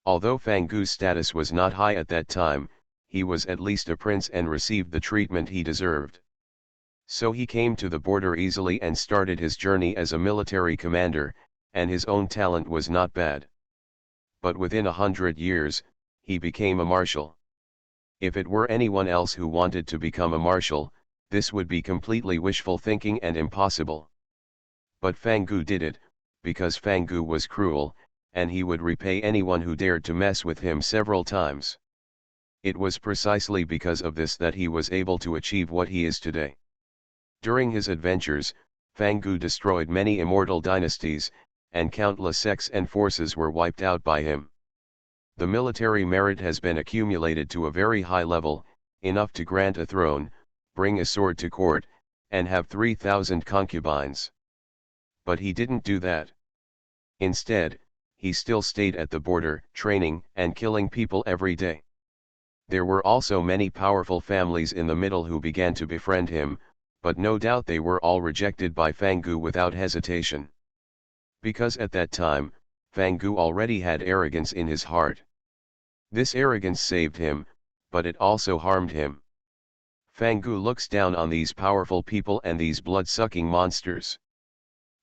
Although Fang Gu's status was not high at that time, he was at least a prince and received the treatment he deserved. So he came to the border easily and started his journey as a military commander, and his own talent was not bad. But within 100 years, he became a marshal. If it were anyone else who wanted to become a marshal, this would be completely wishful thinking and impossible. But Fang Gu did it, because Fang Gu was cruel, and he would repay anyone who dared to mess with him several times. It was precisely because of this that he was able to achieve what he is today. During his adventures, Fang Gu destroyed many immortal dynasties, and countless sects and forces were wiped out by him. The military merit has been accumulated to a very high level, enough to grant a throne, bring a sword to court, and have 3,000 concubines. But he didn't do that. Instead, he still stayed at the border, training and killing people every day. There were also many powerful families in the middle who began to befriend him, but no doubt they were all rejected by Fang Gu without hesitation. Because at that time, Fang Gu already had arrogance in his heart. This arrogance saved him, but it also harmed him. Fang Gu looks down on these powerful people and these blood-sucking monsters.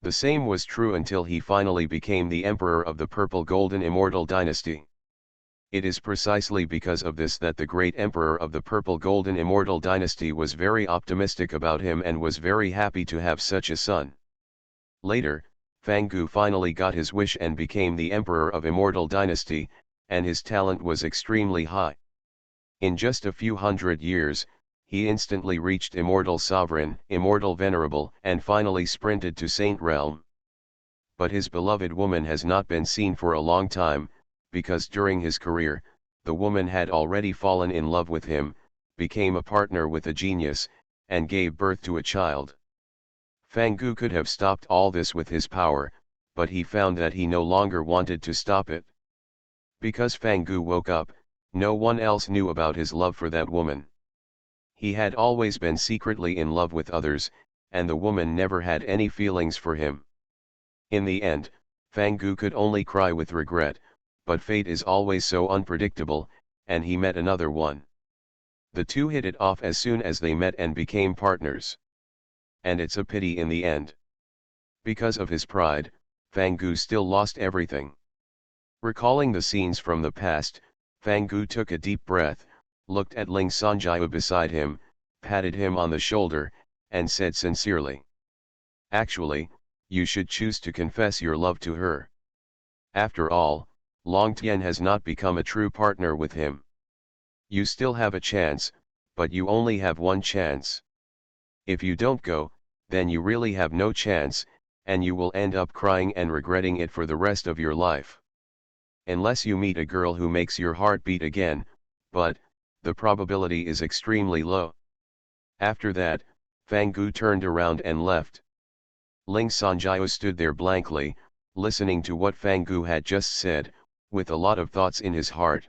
The same was true until he finally became the emperor of the purple golden immortal dynasty. It is precisely because of this that the great emperor of the purple golden immortal dynasty was very optimistic about him and was very happy to have such a son. Later, Fang Gu finally got his wish and became the emperor of immortal dynasty, and his talent was extremely high. In just a few hundred years, he instantly reached immortal sovereign, immortal venerable, and finally sprinted to saint realm. But his beloved woman has not been seen for a long time, because during his career, the woman had already fallen in love with him, became a partner with a genius, and gave birth to a child. Fang Gu could have stopped all this with his power, but he found that he no longer wanted to stop it. Because Fang Gu woke up, no one else knew about his love for that woman. He had always been secretly in love with others, and the woman never had any feelings for him. In the end, Fang Gu could only cry with regret, but fate is always so unpredictable, and he met another one. The two hit it off as soon as they met and became partners. And it's a pity in the end. Because of his pride, Fang Gu still lost everything. Recalling the scenes from the past, Fang Gu took a deep breath, looked at Ling Sanjiao beside him, patted him on the shoulder, and said sincerely, "Actually, you should choose to confess your love to her. After all, Long Tian has not become a true partner with him. You still have a chance, but you only have one chance. If you don't go, then you really have no chance, and you will end up crying and regretting it for the rest of your life. Unless you meet a girl who makes your heart beat again, but the probability is extremely low." After that, Fang Gu turned around and left. Ling Sanjiao stood there blankly, listening to what Fang Gu had just said, with a lot of thoughts in his heart.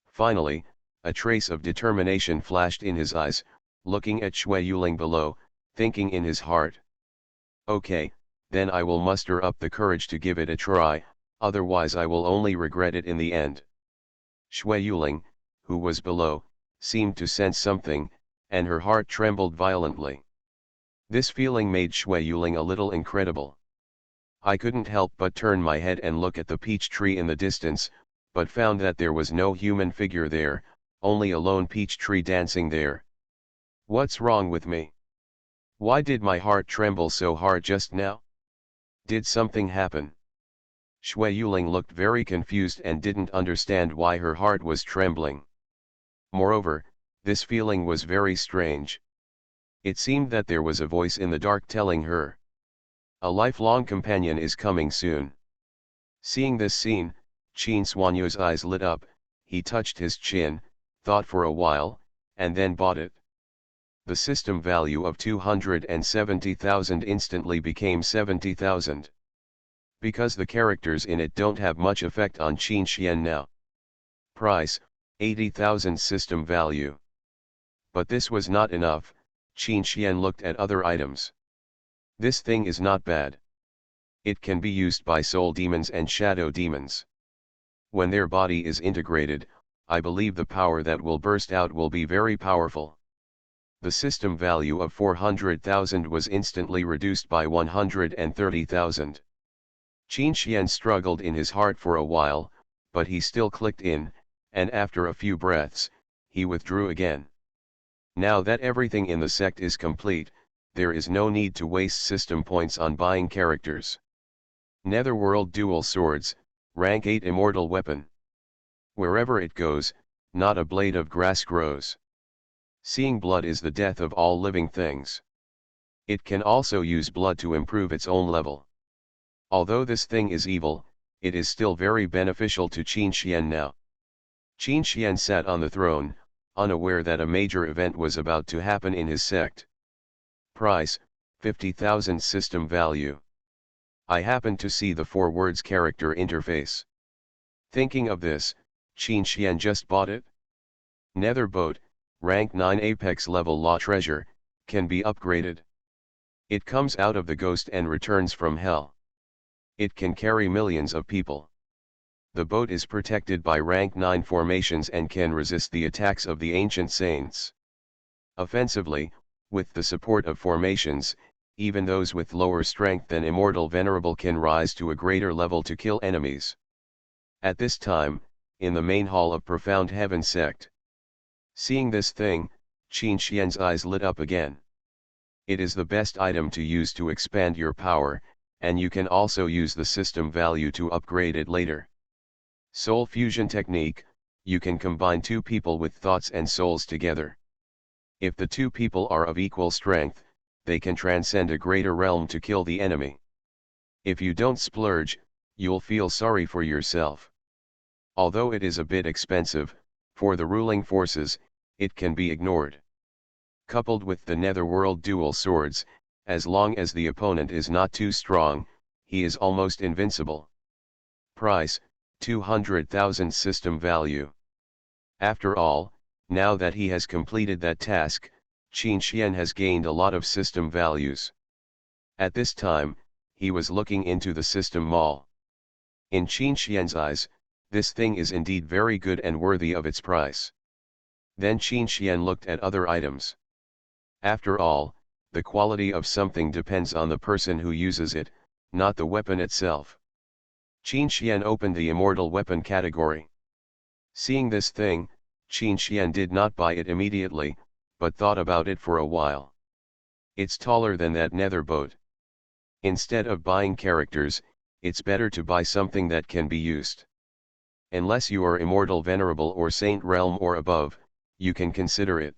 Finally, a trace of determination flashed in his eyes, looking at Shui Yuling below, thinking in his heart. Okay, then I will muster up the courage to give it a try, otherwise I will only regret it in the end. Shui Yuling, who was below, seemed to sense something, and her heart trembled violently. This feeling made Shui Yuling a little incredible. I couldn't help but turn my head and look at the peach tree in the distance, but found that there was no human figure there, only a lone peach tree dancing there. What's wrong with me? Why did my heart tremble so hard just now? Did something happen? Shui Yuling looked very confused and didn't understand why her heart was trembling. Moreover, this feeling was very strange. It seemed that there was a voice in the dark telling her, a lifelong companion is coming soon. Seeing this scene, Qin Xuanyu's eyes lit up, he touched his chin, thought for a while, and then bought it. The system value of 270,000 instantly became 70,000. Because the characters in it don't have much effect on Qin Xian now. Price, 80,000 system value. But this was not enough, Qin Xian looked at other items. This thing is not bad. It can be used by soul demons and shadow demons. When their body is integrated, I believe the power that will burst out will be very powerful. The system value of 400,000 was instantly reduced by 130,000. Qin Xian struggled in his heart for a while, but he still clicked in, and after a few breaths, he withdrew again. Now that everything in the sect is complete, there is no need to waste system points on buying characters. Netherworld Dual Swords, Rank 8 Immortal Weapon. Wherever it goes, not a blade of grass grows. Seeing blood is the death of all living things. It can also use blood to improve its own level. Although this thing is evil, it is still very beneficial to Qin Xian now. Qin Xian sat on the throne, unaware that a major event was about to happen in his sect. Price, 50,000 system value. I happened to see the 4 words character interface. Thinking of this, Qin Xian just bought it. Nether Boat, Rank 9 Apex level law treasure, can be upgraded. It comes out of the ghost and returns from hell. It can carry millions of people. The boat is protected by rank 9 formations and can resist the attacks of the ancient saints. Offensively, with the support of formations, even those with lower strength than Immortal Venerable can rise to a greater level to kill enemies. At this time, in the main hall of Profound Heaven Sect. Seeing this thing, Qin Xian's eyes lit up again. It is the best item to use to expand your power, and you can also use the system value to upgrade it later. Soul Fusion Technique, you can combine 2 people with thoughts and souls together. If the 2 people are of equal strength, they can transcend a greater realm to kill the enemy. If you don't splurge, you'll feel sorry for yourself. Although it is a bit expensive, for the ruling forces, it can be ignored. Coupled with the Netherworld Dual Swords, as long as the opponent is not too strong, he is almost invincible. Price, 200,000 system value. After all, now that he has completed that task, Qin Xian has gained a lot of system values. At this time, he was looking into the system mall. In Qin Xian's eyes, this thing is indeed very good and worthy of its price. Then Qin Xian looked at other items. After all, the quality of something depends on the person who uses it, not the weapon itself. Qin Xian opened the immortal weapon category. Seeing this thing, Qin Xian did not buy it immediately, but thought about it for a while. It's taller than that nether boat. Instead of buying characters, it's better to buy something that can be used. Unless you are Immortal Venerable or Saint Realm or above, you can consider it.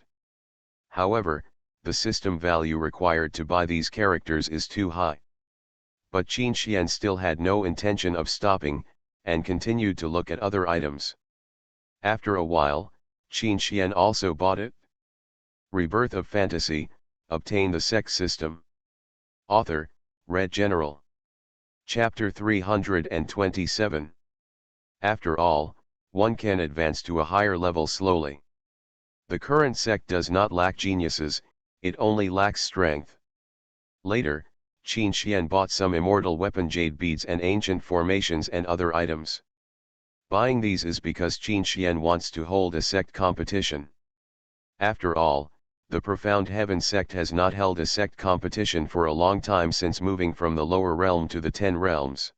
However, the system value required to buy these characters is too high. But Qin Xian still had no intention of stopping, and continued to look at other items. After a while, Qin Xian also bought it. Rebirth of Fantasy, obtain the Sect system. Author, Red General. Chapter 327. After all, one can advance to a higher level slowly. The current sect does not lack geniuses, it only lacks strength. Later, Qin Xian bought some immortal weapon jade beads and ancient formations and other items. Buying these is because Qin Xian wants to hold a sect competition. After all, the Profound Heaven sect has not held a sect competition for a long time since moving from the lower realm to the 10 realms.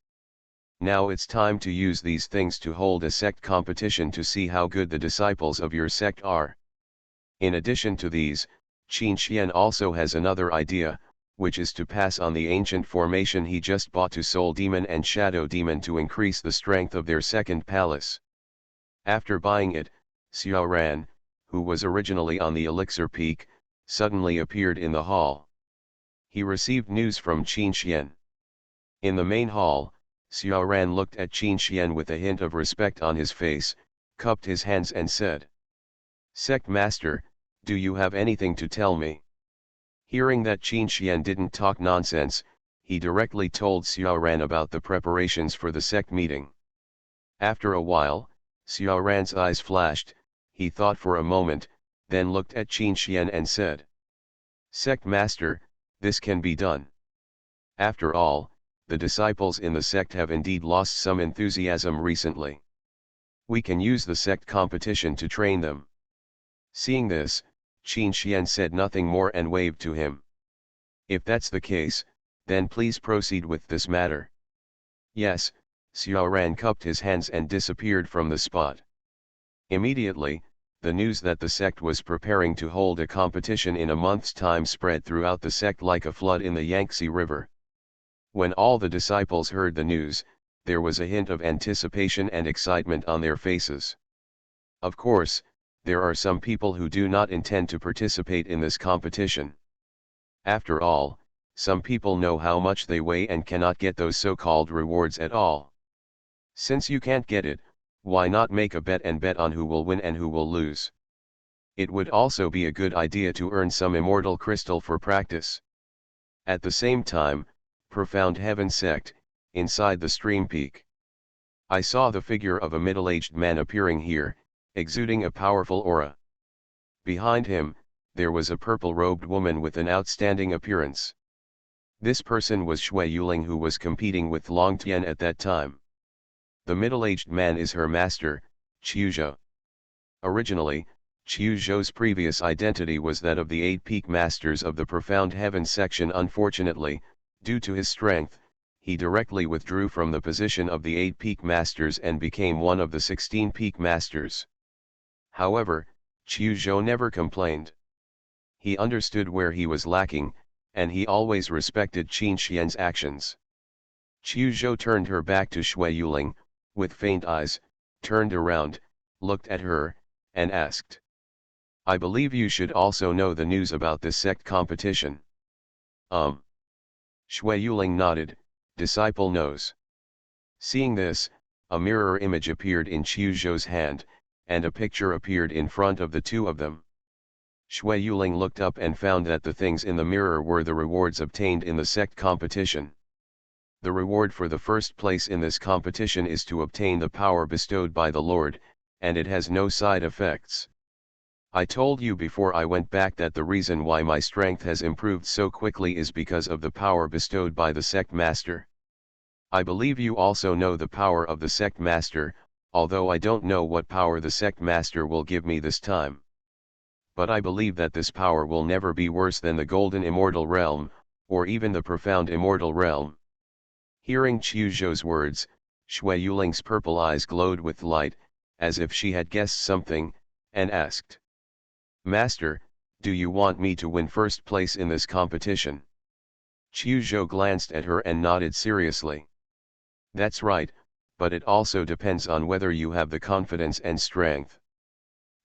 Now it's time to use these things to hold a sect competition to see how good the disciples of your sect are. In addition to these, Qin Xian also has another idea, which is to pass on the ancient formation he just bought to Soul Demon and Shadow Demon to increase the strength of their second palace. After buying it, Xiao Ran, who was originally on the Elixir Peak, suddenly appeared in the hall. He received news from Qin Xian. In the main hall, Xiao Ran looked at Qin Xian with a hint of respect on his face, cupped his hands and said, "Sect Master, do you have anything to tell me?" Hearing that Qin Xian didn't talk nonsense, he directly told Xiao Ran about the preparations for the sect meeting. After a while, Xiao Ran's eyes flashed, he thought for a moment, then looked at Qin Xian and said, "Sect Master, this can be done. After all, the disciples in the sect have indeed lost some enthusiasm recently. We can use the sect competition to train them." Seeing this, Qin Xian said nothing more and waved to him. "If that's the case, then please proceed with this matter." "Yes," Xiao Ran cupped his hands and disappeared from the spot. Immediately, the news that the sect was preparing to hold a competition in a month's time spread throughout the sect like a flood in the Yangtze River. When all the disciples heard the news, there was a hint of anticipation and excitement on their faces. Of course, there are some people who do not intend to participate in this competition. After all, some people know how much they weigh and cannot get those so-called rewards at all. Since you can't get it, why not make a bet and bet on who will win and who will lose? It would also be a good idea to earn some immortal crystal for practice. At the same time, Profound Heaven sect, inside the stream peak. I saw the figure of a middle-aged man appearing here, exuding a powerful aura. Behind him, there was a purple-robed woman with an outstanding appearance. This person was Shui Yuling, who was competing with Long Tian at that time. The middle-aged man is her master, Qiu Zhou. Originally, Qiu Zhou's previous identity was that of the 8 peak masters of the Profound Heaven section. Unfortunately, due to his strength, he directly withdrew from the position of the 8 peak masters and became one of the 16 peak masters. However, Qiu Zhou never complained. He understood where he was lacking, and he always respected Qin Xian's actions. Qiu Zhou turned her back to Shui Yuling, with faint eyes, turned around, looked at her, and asked, "I believe you should also know the news about this sect competition." Shui Yuling nodded, "Disciple knows." Seeing this, a mirror image appeared in Qiu Zhou's hand, and a picture appeared in front of the two of them. Shui Yuling looked up and found that the things in the mirror were the rewards obtained in the sect competition. The reward for the first place in this competition is to obtain the power bestowed by the Lord, and it has no side effects. I told you before I went back that the reason why my strength has improved so quickly is because of the power bestowed by the sect master. I believe you also know the power of the sect master, although I don't know what power the sect master will give me this time. But I believe that this power will never be worse than the Golden Immortal Realm, or even the Profound Immortal Realm. Hearing Qiu Zhou's words, Shui Yuling's purple eyes glowed with light, as if she had guessed something, and asked, "Master, do you want me to win first place in this competition?" Qiu Zhou glanced at her and nodded seriously. "That's right, but it also depends on whether you have the confidence and strength.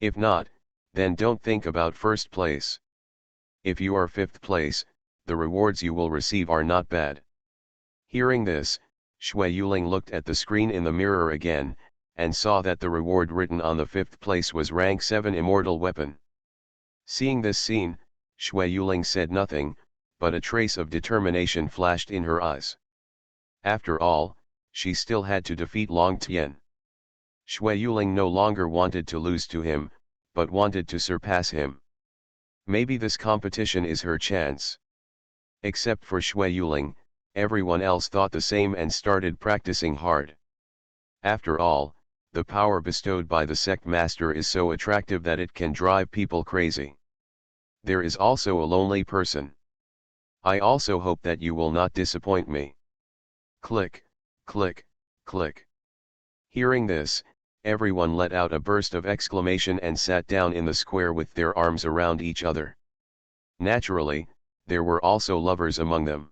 If not, then don't think about first place. If you are 5th place, the rewards you will receive are not bad." Hearing this, Shui Yuling looked at the screen in the mirror again, and saw that the reward written on the 5th place was rank 7 immortal weapon. Seeing this scene, Shui Yuling said nothing, but a trace of determination flashed in her eyes. After all, she still had to defeat Long Tian. Shui Yuling no longer wanted to lose to him, but wanted to surpass him. Maybe this competition is her chance. Except for Shui Yuling, everyone else thought the same and started practicing hard. After all, the power bestowed by the sect master is so attractive that it can drive people crazy. There is also a lonely person. I also hope that you will not disappoint me. Click, click, click. Hearing this, everyone let out a burst of exclamation and sat down in the square with their arms around each other. Naturally, there were also lovers among them.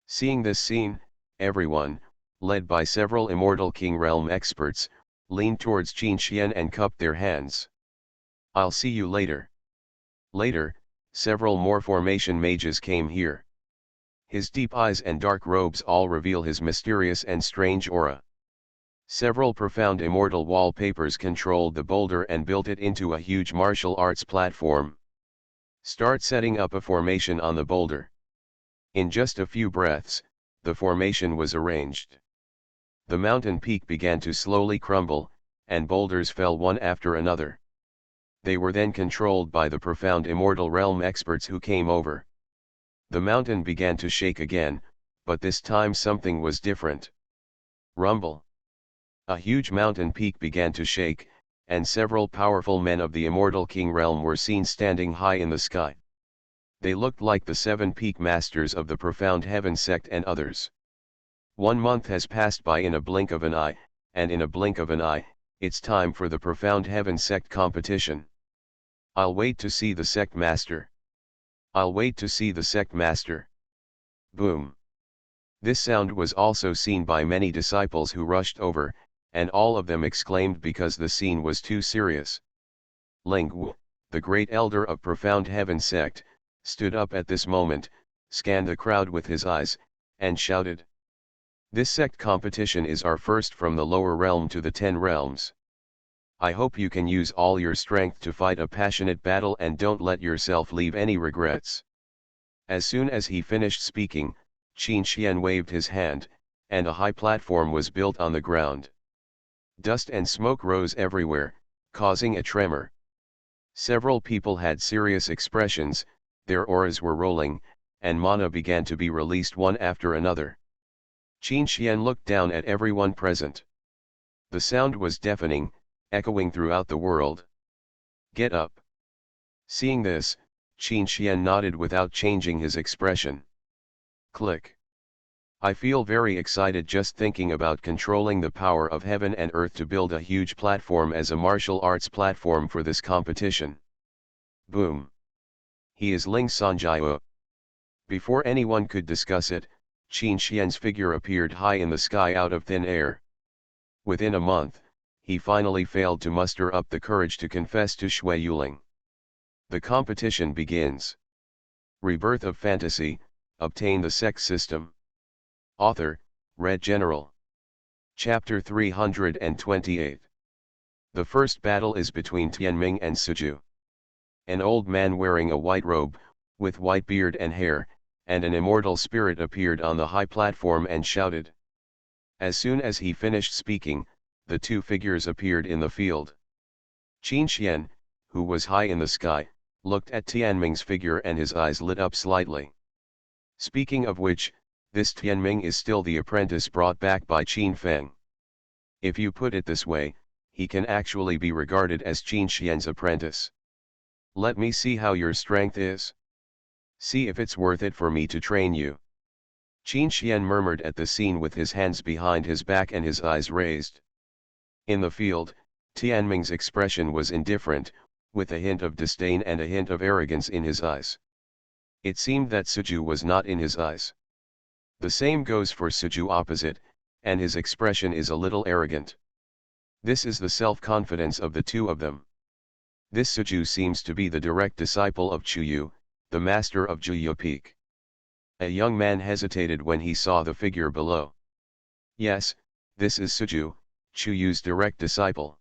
Seeing this scene, everyone, led by several Immortal King Realm experts, leaned towards Qin Xian and cupped their hands. I'll see you later. Later, several more formation mages came here. His deep eyes and dark robes all reveal his mysterious and strange aura. Several profound immortal wallpapers controlled the boulder and built it into a huge martial arts platform. Start setting up a formation on the boulder. In just a few breaths, the formation was arranged. The mountain peak began to slowly crumble, and boulders fell one after another. They were then controlled by the profound immortal realm experts who came over. The mountain began to shake again, but this time something was different. Rumble. A huge mountain peak began to shake, and several powerful men of the Immortal King realm were seen standing high in the sky. They looked like the 7 peak masters of the Profound Heaven sect and others. 1 month has passed by in a blink of an eye, and in a blink of an eye, it's time for the Profound Heaven sect competition. I'll wait to see the sect master. I'll wait to see the sect master. Boom. This sound was also seen by many disciples who rushed over, and all of them exclaimed because the scene was too serious. Ling Wu, the great elder of Profound Heaven sect, stood up at this moment, scanned the crowd with his eyes, and shouted. This sect competition is our first from the lower realm to the 10 realms. I hope you can use all your strength to fight a passionate battle and don't let yourself leave any regrets. As soon as he finished speaking, Qin Xian waved his hand, and a high platform was built on the ground. Dust and smoke rose everywhere, causing a tremor. Several people had serious expressions, their auras were rolling, and mana began to be released one after another. Qin Xian looked down at everyone present. The sound was deafening, echoing throughout the world. Get up. Seeing this, Qin Xian nodded without changing his expression. Click. I feel very excited just thinking about controlling the power of heaven and earth to build a huge platform as a martial arts platform for this competition. Boom. He is Ling Sanjiao. Before anyone could discuss it, Qin Xian's figure appeared high in the sky out of thin air. Within a month, he finally failed to muster up the courage to confess to Shui Yuling. The competition begins. Rebirth of Fantasy, obtain the Sect system. Author, Red General. Chapter 328. The first battle is between Tianming and Suju. An old man wearing a white robe, with white beard and hair, and an immortal spirit appeared on the high platform and shouted. As soon as he finished speaking, the 2 figures appeared in the field. Qin Xian, who was high in the sky, looked at Tianming's figure and his eyes lit up slightly. Speaking of which, this Tianming is still the apprentice brought back by Qin Feng. If you put it this way, he can actually be regarded as Qin Xian's apprentice. Let me see how your strength is. See if it's worth it for me to train you. Qin Xian murmured at the scene with his hands behind his back and his eyes raised. In the field, Tianming's expression was indifferent, with a hint of disdain and a hint of arrogance in his eyes. It seemed that Suju was not in his eyes. The same goes for Suju opposite, and his expression is a little arrogant. This is the self-confidence of the 2 of them. This Suju seems to be the direct disciple of Chuyu, the master of Juyu Peak. A young man hesitated when he saw the figure below. Yes, this is Suju, Chuyu's direct disciple.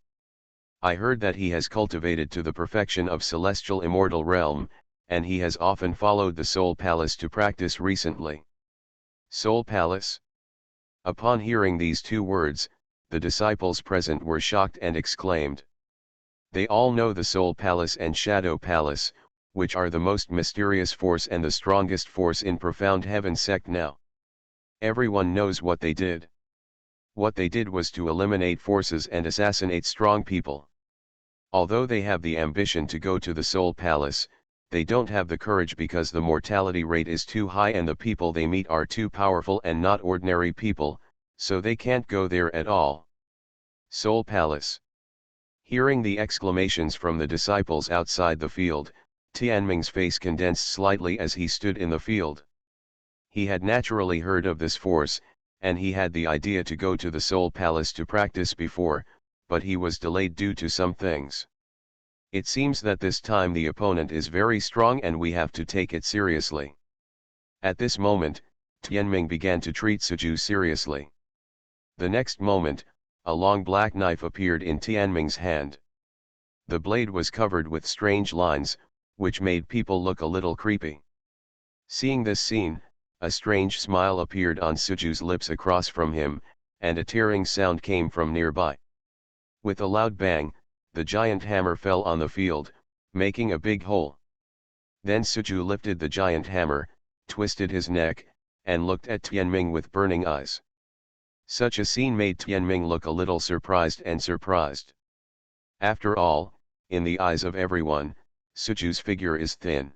I heard that he has cultivated to the perfection of celestial immortal realm, and he has often followed the Soul Palace to practice recently. Soul Palace? Upon hearing these two words, the disciples present were shocked and exclaimed. They all know the Soul Palace and Shadow Palace, which are the most mysterious force and the strongest force in profound heaven sect now. Everyone knows what they did. What they did was to eliminate forces and assassinate strong people. Although they have the ambition to go to the Soul Palace, they don't have the courage because the mortality rate is too high and the people they meet are too powerful and not ordinary people, so they can't go there at all. Soul Palace. Hearing the exclamations from the disciples outside the field, Tianming's face condensed slightly as he stood in the field. He had naturally heard of this force, and he had the idea to go to the Soul Palace to practice before, but he was delayed due to some things. It seems that this time the opponent is very strong and we have to take it seriously. At this moment, Tianming began to treat Suju seriously. The next moment, a long black knife appeared in Tianming's hand. The blade was covered with strange lines, which made people look a little creepy. Seeing this scene, a strange smile appeared on Suju's lips across from him, and a tearing sound came from nearby. With a loud bang, the giant hammer fell on the field, making a big hole. Then Suju lifted the giant hammer, twisted his neck, and looked at Tianming with burning eyes. Such a scene made Tianming look a little surprised. After all, in the eyes of everyone, Suju's figure is thin.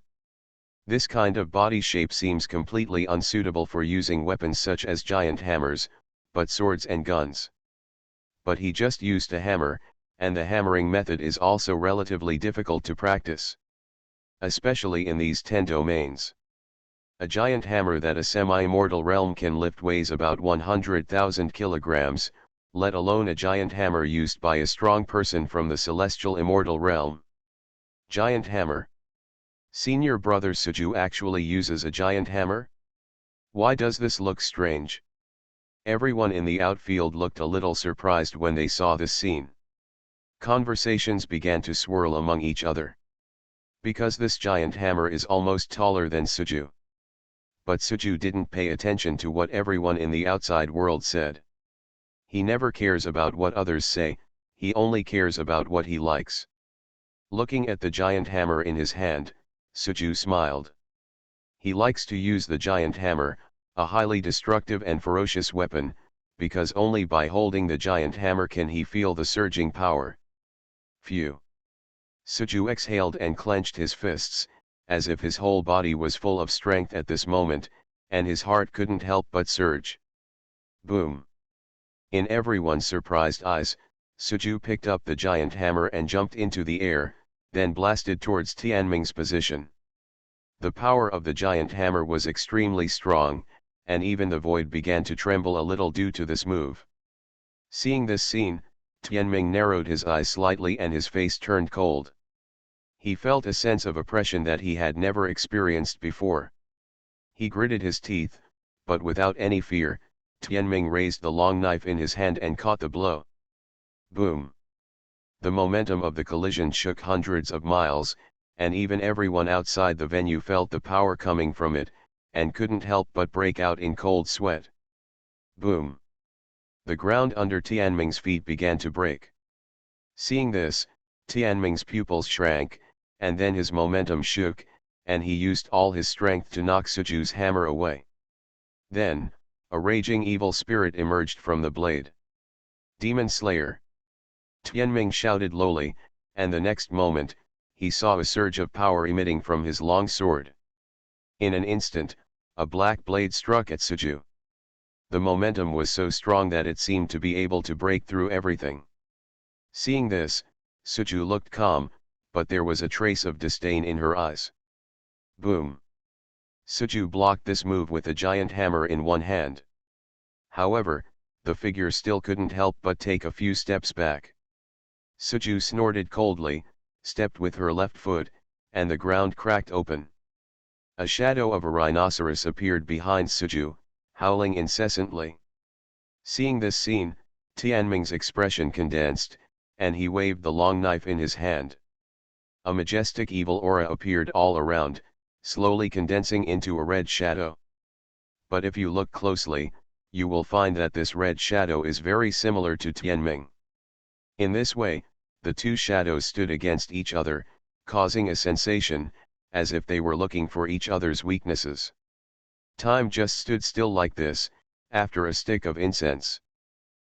This kind of body shape seems completely unsuitable for using weapons such as giant hammers, but swords and guns. But he just used a hammer, and the hammering method is also relatively difficult to practice. Especially in these 10 domains. A giant hammer that a semi-immortal realm can lift weighs about 100,000 kilograms, let alone a giant hammer used by a strong person from the celestial immortal realm. Giant hammer. Senior brother Suju actually uses a giant hammer? Why does this look strange? Everyone in the outfield looked a little surprised when they saw this scene. Conversations began to swirl among each other. Because this giant hammer is almost taller than Suju. But Suju didn't pay attention to what everyone in the outside world said. He never cares about what others say, he only cares about what he likes. Looking at the giant hammer in his hand, Suju smiled. He likes to use the giant hammer, a highly destructive and ferocious weapon, because only by holding the giant hammer can he feel the surging power. Phew. Suju exhaled and clenched his fists, as if his whole body was full of strength at this moment, and his heart couldn't help but surge. Boom. In everyone's surprised eyes, Suju picked up the giant hammer and jumped into the air, then blasted towards Tianming's position. The power of the giant hammer was extremely strong, and even the void began to tremble a little due to this move. Seeing this scene, Tianming narrowed his eyes slightly and his face turned cold. He felt a sense of oppression that he had never experienced before. He gritted his teeth, but without any fear, Tianming raised the long knife in his hand and caught the blow. Boom! The momentum of the collision shook hundreds of miles, and even everyone outside the venue felt the power coming from it, and couldn't help but break out in cold sweat. Boom! The ground under Tianming's feet began to break. Seeing this, Tianming's pupils shrank, and then his momentum shook, and he used all his strength to knock Suju's hammer away. Then, a raging evil spirit emerged from the blade. Demon Slayer! Tianming shouted lowly, and the next moment, he saw a surge of power emitting from his long sword. In an instant, a black blade struck at Suju. The momentum was so strong that it seemed to be able to break through everything. Seeing this, Suju looked calm, but there was a trace of disdain in her eyes. Boom! Suju blocked this move with a giant hammer in one hand. However, the figure still couldn't help but take a few steps back. Suju snorted coldly, stepped with her left foot, and the ground cracked open. A shadow of a rhinoceros appeared behind Suju, howling incessantly. Seeing this scene, Tianming's expression condensed, and he waved the long knife in his hand. A majestic evil aura appeared all around, slowly condensing into a red shadow. But if you look closely, you will find that this red shadow is very similar to Tianming. In this way, the two shadows stood against each other, causing a sensation, as if they were looking for each other's weaknesses. Time just stood still like this, after a stick of incense.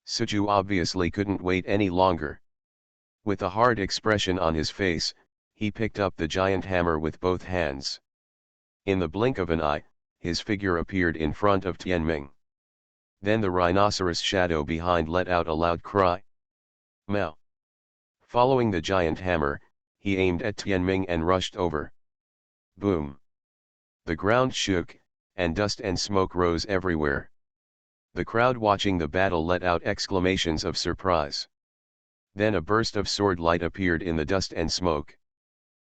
Suju obviously couldn't wait any longer. With a hard expression on his face, he picked up the giant hammer with both hands. In the blink of an eye, his figure appeared in front of Tianming. Then the rhinoceros shadow behind let out a loud cry. Mao. Following the giant hammer, he aimed at Tianming and rushed over. Boom. The ground shook, and dust and smoke rose everywhere. The crowd watching the battle let out exclamations of surprise. Then a burst of sword light appeared in the dust and smoke.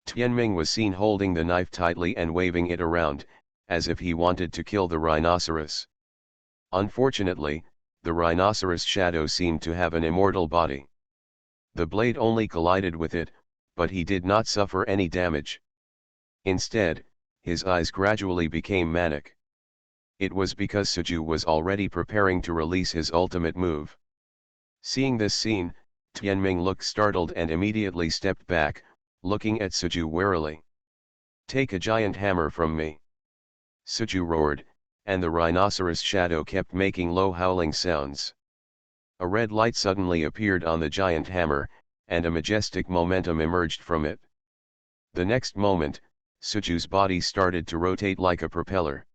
Tianming was seen holding the knife tightly and waving it around, as if he wanted to kill the rhinoceros. Unfortunately, the rhinoceros shadow seemed to have an immortal body. The blade only collided with it, but he did not suffer any damage. Instead, his eyes gradually became manic. It was because Suju was already preparing to release his ultimate move. Seeing this scene, Tianming looked startled and immediately stepped back, looking at Suju warily. Take a giant hammer from me. Suju roared, and the rhinoceros shadow kept making low howling sounds. A red light suddenly appeared on the giant hammer, and a majestic momentum emerged from it. The next moment, Suju's body started to rotate like a propeller.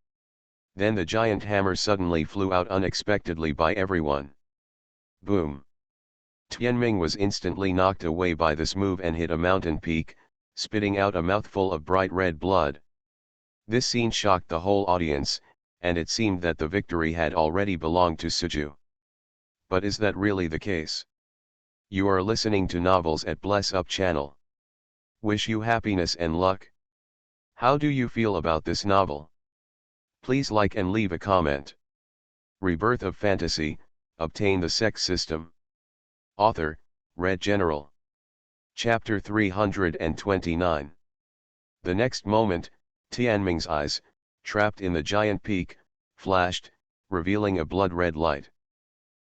Then the giant hammer suddenly flew out unexpectedly by everyone. Boom! Tianming was instantly knocked away by this move and hit a mountain peak, spitting out a mouthful of bright red blood. This scene shocked the whole audience, and it seemed that the victory had already belonged to Suju. But is that really the case? You are listening to Novels at Bless Up channel. Wish you happiness and luck. How do you feel about this novel? Please like and leave a comment. Rebirth of Fantasy, Obtain the Sect System. Author, Red General. Chapter 329. The next moment, Tianming's eyes, trapped in the giant peak, flashed, revealing a blood-red light.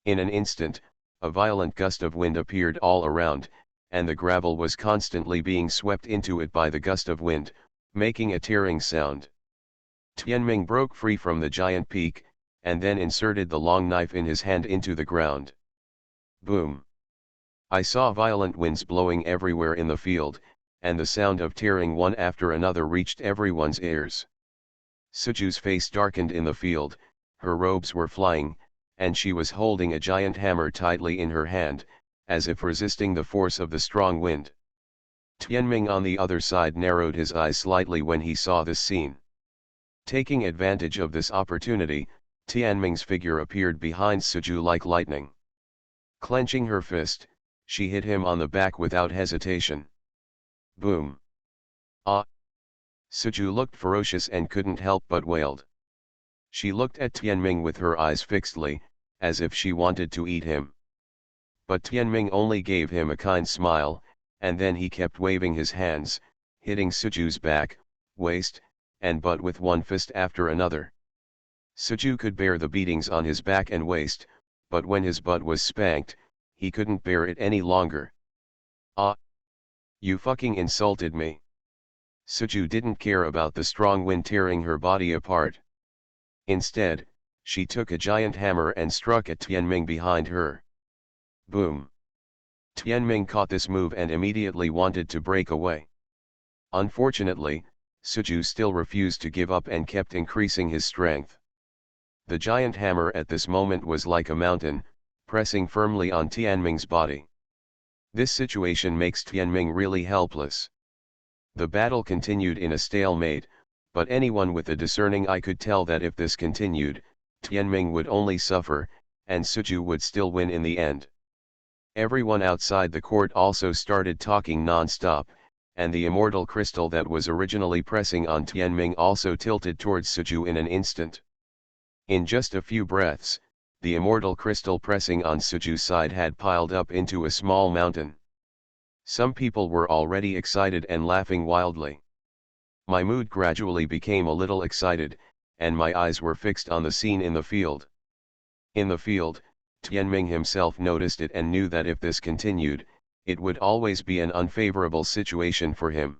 In an instant, a violent gust of wind appeared all around, and the gravel was constantly being swept into it by the gust of wind, making a tearing sound. Tianming broke free from the giant peak, and then inserted the long knife in his hand into the ground. Boom! I saw violent winds blowing everywhere in the field, and the sound of tearing one after another reached everyone's ears. Suju's face darkened in the field, her robes were flying, and she was holding a giant hammer tightly in her hand, as if resisting the force of the strong wind. Tianming on the other side narrowed his eyes slightly when he saw this scene. Taking advantage of this opportunity, Tianming's figure appeared behind Suju like lightning. Clenching her fist, she hit him on the back without hesitation. Boom! Ah! Suju looked ferocious and couldn't help but wailed. She looked at Tianming with her eyes fixedly, as if she wanted to eat him. But Tianming only gave him a kind smile, and then he kept waving his hands, hitting Suju's back, waist, and butt with one fist after another. Suju could bear the beatings on his back and waist, but when his butt was spanked, he couldn't bear it any longer. Ah! You fucking insulted me. Suju didn't care about the strong wind tearing her body apart. Instead, she took a giant hammer and struck at Tianming behind her. Boom! Tianming caught this move and immediately wanted to break away. Unfortunately, Suju still refused to give up and kept increasing his strength. The giant hammer at this moment was like a mountain, pressing firmly on Tianming's body. This situation makes Tianming really helpless. The battle continued in a stalemate, but anyone with a discerning eye could tell that if this continued, Tianming would only suffer, and Suju would still win in the end. Everyone outside the court also started talking non-stop, and the immortal crystal that was originally pressing on Tianming also tilted towards Suju in an instant. In just a few breaths, the immortal crystal pressing on Suju's side had piled up into a small mountain. Some people were already excited and laughing wildly. My mood gradually became a little excited, and my eyes were fixed on the scene in the field. In the field, Tianming himself noticed it and knew that if this continued, it would always be an unfavorable situation for him.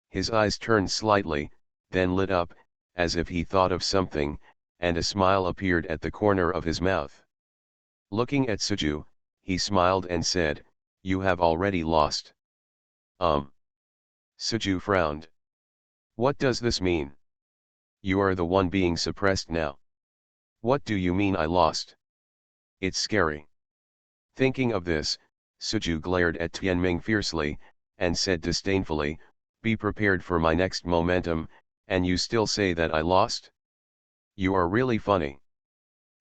His eyes turned slightly, then lit up, as if he thought of something, and a smile appeared at the corner of his mouth. Looking at Suju, he smiled and said, "You have already lost." Suju frowned. "What does this mean? You are the one being suppressed now. What do you mean I lost? It's scary." Thinking of this, Suju glared at Tianming fiercely, and said disdainfully, "Be prepared for my next momentum, and you still say that I lost? You are really funny.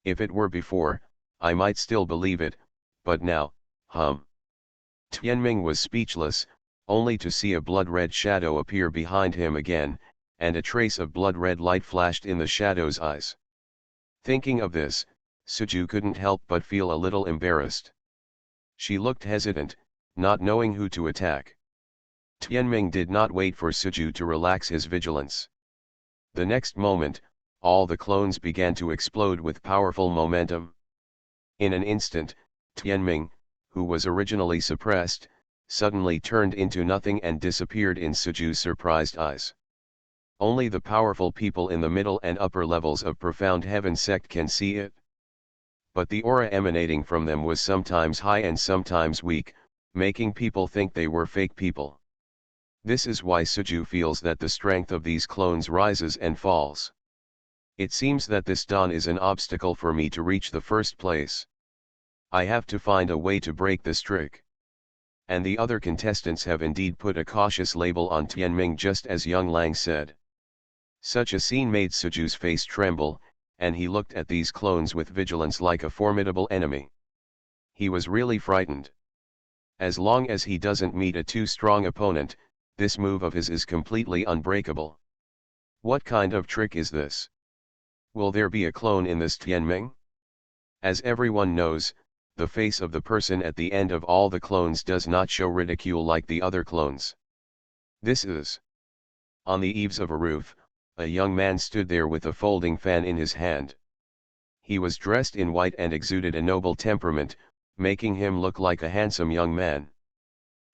If it were before, I might still believe it, but now, Tianming was speechless, only to see a blood-red shadow appear behind him again, and a trace of blood-red light flashed in the shadow's eyes. Thinking of this, Suju couldn't help but feel a little embarrassed. She looked hesitant, not knowing who to attack. Tianming did not wait for Suju to relax his vigilance. The next moment, all the clones began to explode with powerful momentum. In an instant, Tianming, who was originally suppressed, suddenly turned into nothing and disappeared in Suju's surprised eyes. Only the powerful people in the middle and upper levels of Profound Heaven Sect can see it. But the aura emanating from them was sometimes high and sometimes weak, making people think they were fake people. This is why Suju feels that the strength of these clones rises and falls. It seems that this dawn is an obstacle for me to reach the first place. I have to find a way to break this trick. And the other contestants have indeed put a cautious label on Tianming, just as Young Lang said. Such a scene made Suju's face tremble, and he looked at these clones with vigilance like a formidable enemy. He was really frightened. As long as he doesn't meet a too strong opponent, this move of his is completely unbreakable. What kind of trick is this? Will there be a clone in this Tianming? As everyone knows, the face of the person at the end of all the clones does not show ridicule like the other clones. This is. On the eaves of a roof, a young man stood there with a folding fan in his hand. He was dressed in white and exuded a noble temperament, making him look like a handsome young man.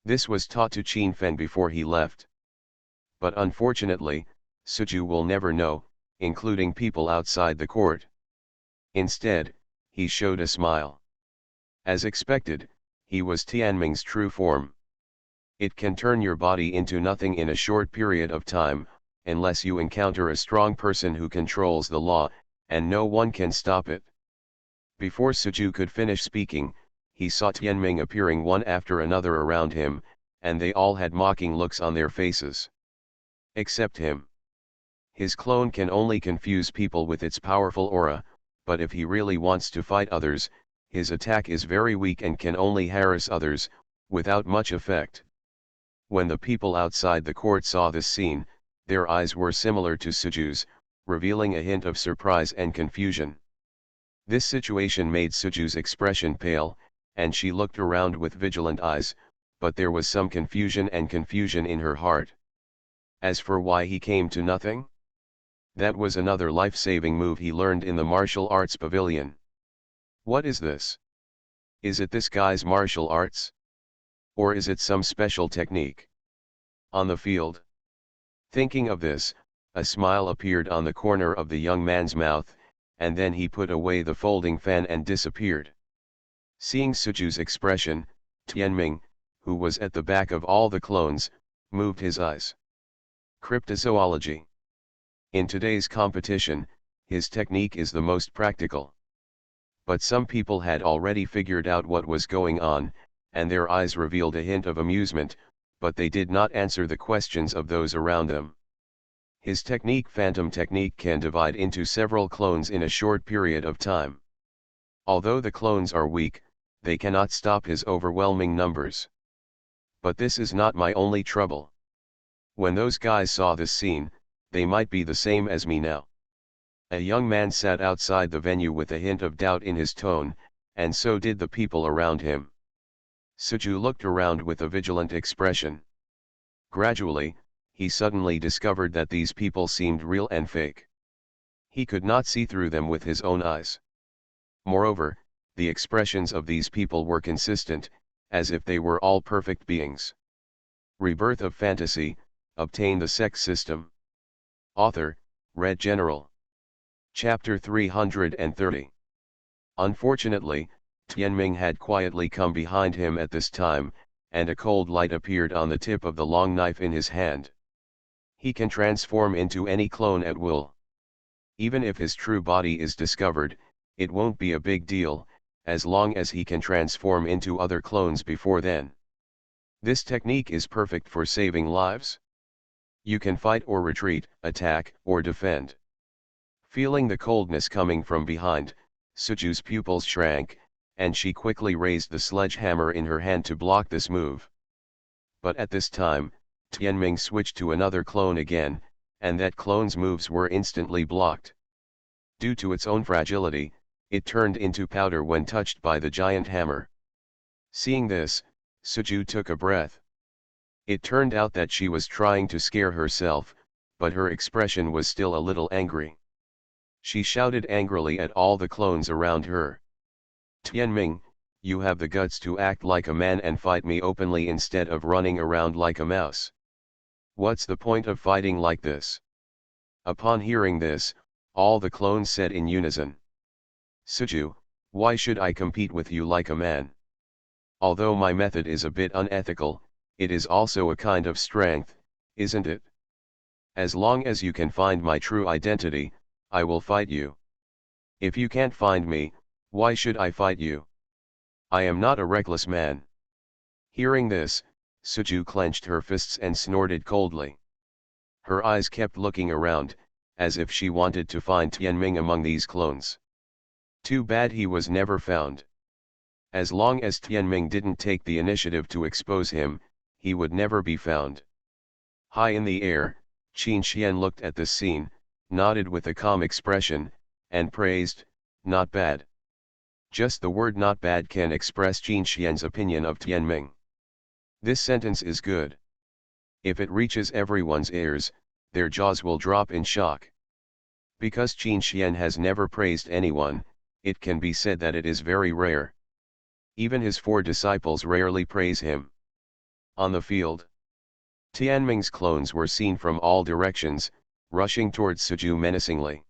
This was taught to Qin Fen before he left. But unfortunately, Suju will never know, including people outside the court. Instead, he showed a smile. As expected, he was Tianming's true form. It can turn your body into nothing in a short period of time, unless you encounter a strong person who controls the law, and no one can stop it. Before Suju could finish speaking, he saw Tianming appearing one after another around him, and they all had mocking looks on their faces. Except him. His clone can only confuse people with its powerful aura, but if he really wants to fight others, his attack is very weak and can only harass others, without much effect. When the people outside the court saw this scene, their eyes were similar to Suju's, revealing a hint of surprise and confusion. This situation made Suju's expression pale, and she looked around with vigilant eyes, but there was some confusion in her heart. As for why he came to nothing? That was another life-saving move he learned in the martial arts pavilion. What is this? Is it this guy's martial arts? Or is it some special technique? On the field? Thinking of this, a smile appeared on the corner of the young man's mouth, and then he put away the folding fan and disappeared. Seeing Suju's expression, Tianming, who was at the back of all the clones, moved his eyes. Cryptozoology. In today's competition, his technique is the most practical. But some people had already figured out what was going on, and their eyes revealed a hint of amusement, but they did not answer the questions of those around them. His technique, phantom technique, can divide into several clones in a short period of time. Although the clones are weak, they cannot stop his overwhelming numbers. But this is not my only trouble. When those guys saw this scene, they might be the same as me now. A young man sat outside the venue with a hint of doubt in his tone, and so did the people around him. Suju looked around with a vigilant expression. Gradually, he suddenly discovered that these people seemed real and fake. He could not see through them with his own eyes. Moreover, the expressions of these people were consistent, as if they were all perfect beings. Rebirth of Fantasy, Obtain the Sect System. Author, Red General. Chapter 330. Unfortunately, Tianming had quietly come behind him at this time, and a cold light appeared on the tip of the long knife in his hand. He can transform into any clone at will. Even if his true body is discovered, it won't be a big deal, as long as he can transform into other clones before then. This technique is perfect for saving lives. You can fight or retreat, attack or defend. Feeling the coldness coming from behind, Suju's pupils shrank, and she quickly raised the sledgehammer in her hand to block this move. But at this time, Tianming switched to another clone again, and that clone's moves were instantly blocked. Due to its own fragility, it turned into powder when touched by the giant hammer. Seeing this, Suju took a breath. It turned out that she was trying to scare herself, but her expression was still a little angry. She shouted angrily at all the clones around her. Tianming, you have the guts to act like a man and fight me openly instead of running around like a mouse. What's the point of fighting like this? Upon hearing this, all the clones said in unison. Suju, why should I compete with you like a man? Although my method is a bit unethical, it is also a kind of strength, isn't it? As long as you can find my true identity, I will fight you. If you can't find me, why should I fight you? I am not a reckless man. Hearing this, Suju clenched her fists and snorted coldly. Her eyes kept looking around, as if she wanted to find Tianming among these clones. Too bad he was never found. As long as Tianming didn't take the initiative to expose him, he would never be found. High in the air, Qin Xian looked at this scene, nodded with a calm expression, and praised, "Not bad." Just the word "not bad" can express Qin Xian's opinion of Tianming. This sentence is good. If it reaches everyone's ears, their jaws will drop in shock. Because Qin Xian has never praised anyone, it can be said that it is very rare. Even his 4 disciples rarely praise him. On the field, Tianming's clones were seen from all directions, rushing towards Suju menacingly.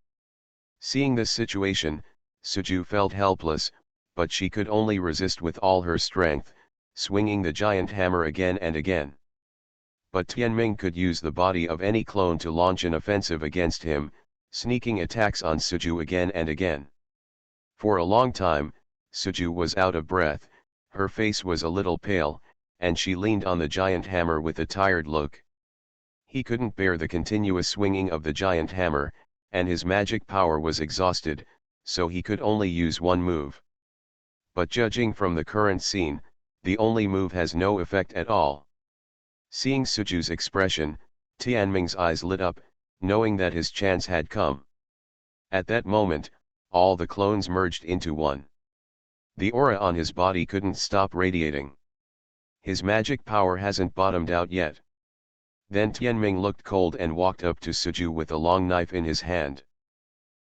Seeing this situation, Suju felt helpless, but she could only resist with all her strength, swinging the giant hammer again and again. But Tianming could use the body of any clone to launch an offensive against him, sneaking attacks on Suju again and again. For a long time, Suju was out of breath, her face was a little pale, and she leaned on the giant hammer with a tired look. He couldn't bear the continuous swinging of the giant hammer, and his magic power was exhausted, so he could only use one move. But judging from the current scene, the only move has no effect at all. Seeing Suju's expression, Tianming's eyes lit up, knowing that his chance had come. At that moment, all the clones merged into one. The aura on his body couldn't stop radiating. His magic power hasn't bottomed out yet. Then Tianming looked cold and walked up to Suju with a long knife in his hand.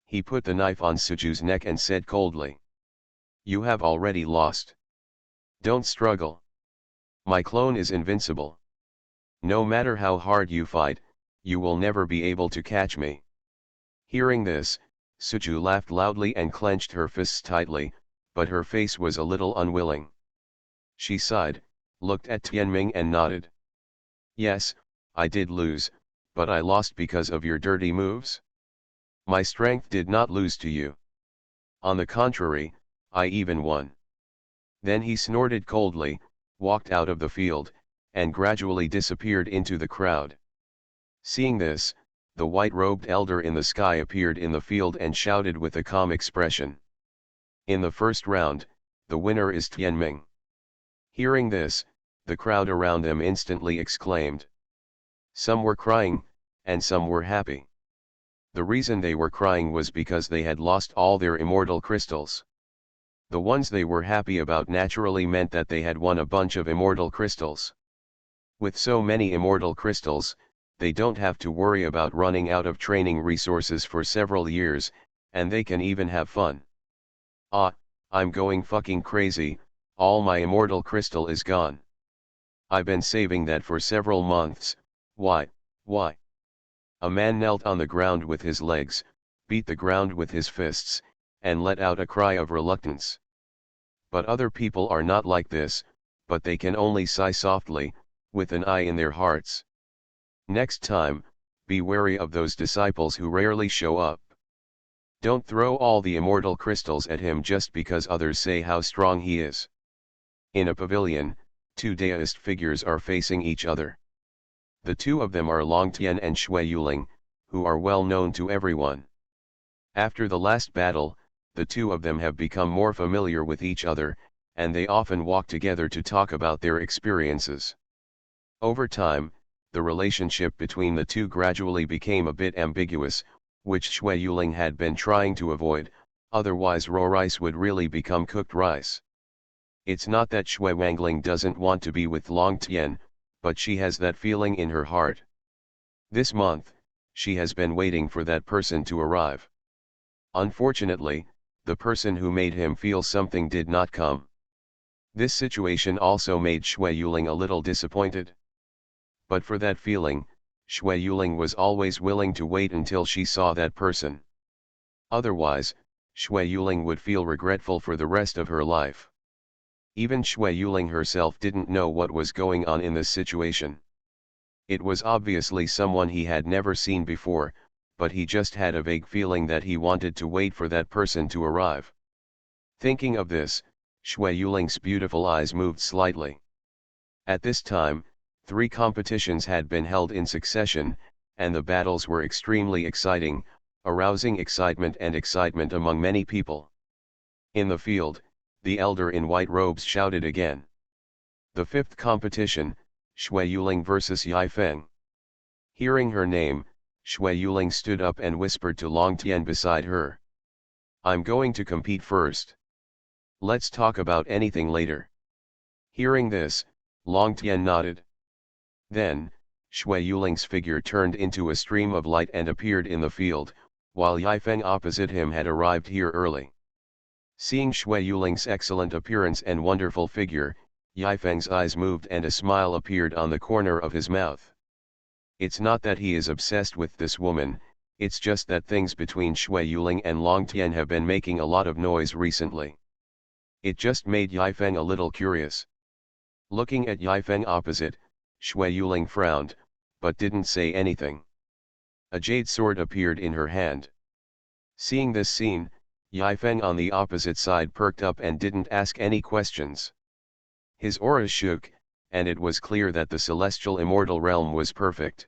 He put the knife on Suju's neck and said coldly, "You have already lost. Don't struggle. My clone is invincible. No matter how hard you fight, you will never be able to catch me." Hearing this, Suju laughed loudly and clenched her fists tightly, but her face was a little unwilling. She sighed, looked at Tianming and nodded. "Yes, I did lose, but I lost because of your dirty moves. My strength did not lose to you. On the contrary, I even won." Then he snorted coldly, walked out of the field, and gradually disappeared into the crowd. Seeing this, the white-robed elder in the sky appeared in the field and shouted with a calm expression, "In the first round, the winner is Tianming." Hearing this, the crowd around them instantly exclaimed. Some were crying, and some were happy. The reason they were crying was because they had lost all their immortal crystals. The ones they were happy about naturally meant that they had won a bunch of immortal crystals. With so many immortal crystals, they don't have to worry about running out of training resources for several years, and they can even have fun. Ah, I'm going fucking crazy, all my immortal crystal is gone. I've been saving that for several months, why? A man knelt on the ground with his legs, beat the ground with his fists, and let out a cry of reluctance. But other people are not like this, but they can only sigh softly, with an eye in their hearts. Next time, be wary of those disciples who rarely show up. Don't throw all the immortal crystals at him just because others say how strong he is. In a pavilion, two Daoist figures are facing each other. The two of them are Long Tian and Shui Yuling, who are well known to everyone. After the last battle, the two of them have become more familiar with each other, and they often walk together to talk about their experiences. Over time, the relationship between the two gradually became a bit ambiguous, which Shui Yuling had been trying to avoid, otherwise raw rice would really become cooked rice. It's not that Shui Wangling doesn't want to be with Long Tian, but she has that feeling in her heart. This month, she has been waiting for that person to arrive. Unfortunately, the person who made him feel something did not come. This situation also made Shui Yuling a little disappointed. But for that feeling, Shui Yuling was always willing to wait until she saw that person. Otherwise, Shui Yuling would feel regretful for the rest of her life. Even Shui Yuling herself didn't know what was going on in this situation. It was obviously someone he had never seen before, but he just had a vague feeling that he wanted to wait for that person to arrive. Thinking of this, Shui Yuling's beautiful eyes moved slightly. At this time, 3 competitions had been held in succession, and the battles were extremely exciting, arousing excitement among many people. In the field, the elder in white robes shouted again. The 5th competition, Shui Yuling versus Yifeng. Hearing her name, Shui Yuling stood up and whispered to Long Tian beside her. I'm going to compete first. Let's talk about anything later. Hearing this, Long Tian nodded. Then, Shui Yuling's figure turned into a stream of light and appeared in the field, while Yifeng opposite him had arrived here early. Seeing Shui Yuling's excellent appearance and wonderful figure, Yifeng's eyes moved and a smile appeared on the corner of his mouth. It's not that he is obsessed with this woman, it's just that things between Shui Yuling and Long Tian have been making a lot of noise recently. It just made Yifeng a little curious. Looking at Yifeng opposite, Shui Yuling frowned, but didn't say anything. A jade sword appeared in her hand. Seeing this scene, Yifeng on the opposite side perked up and didn't ask any questions. His aura shook, and it was clear that the celestial immortal realm was perfect.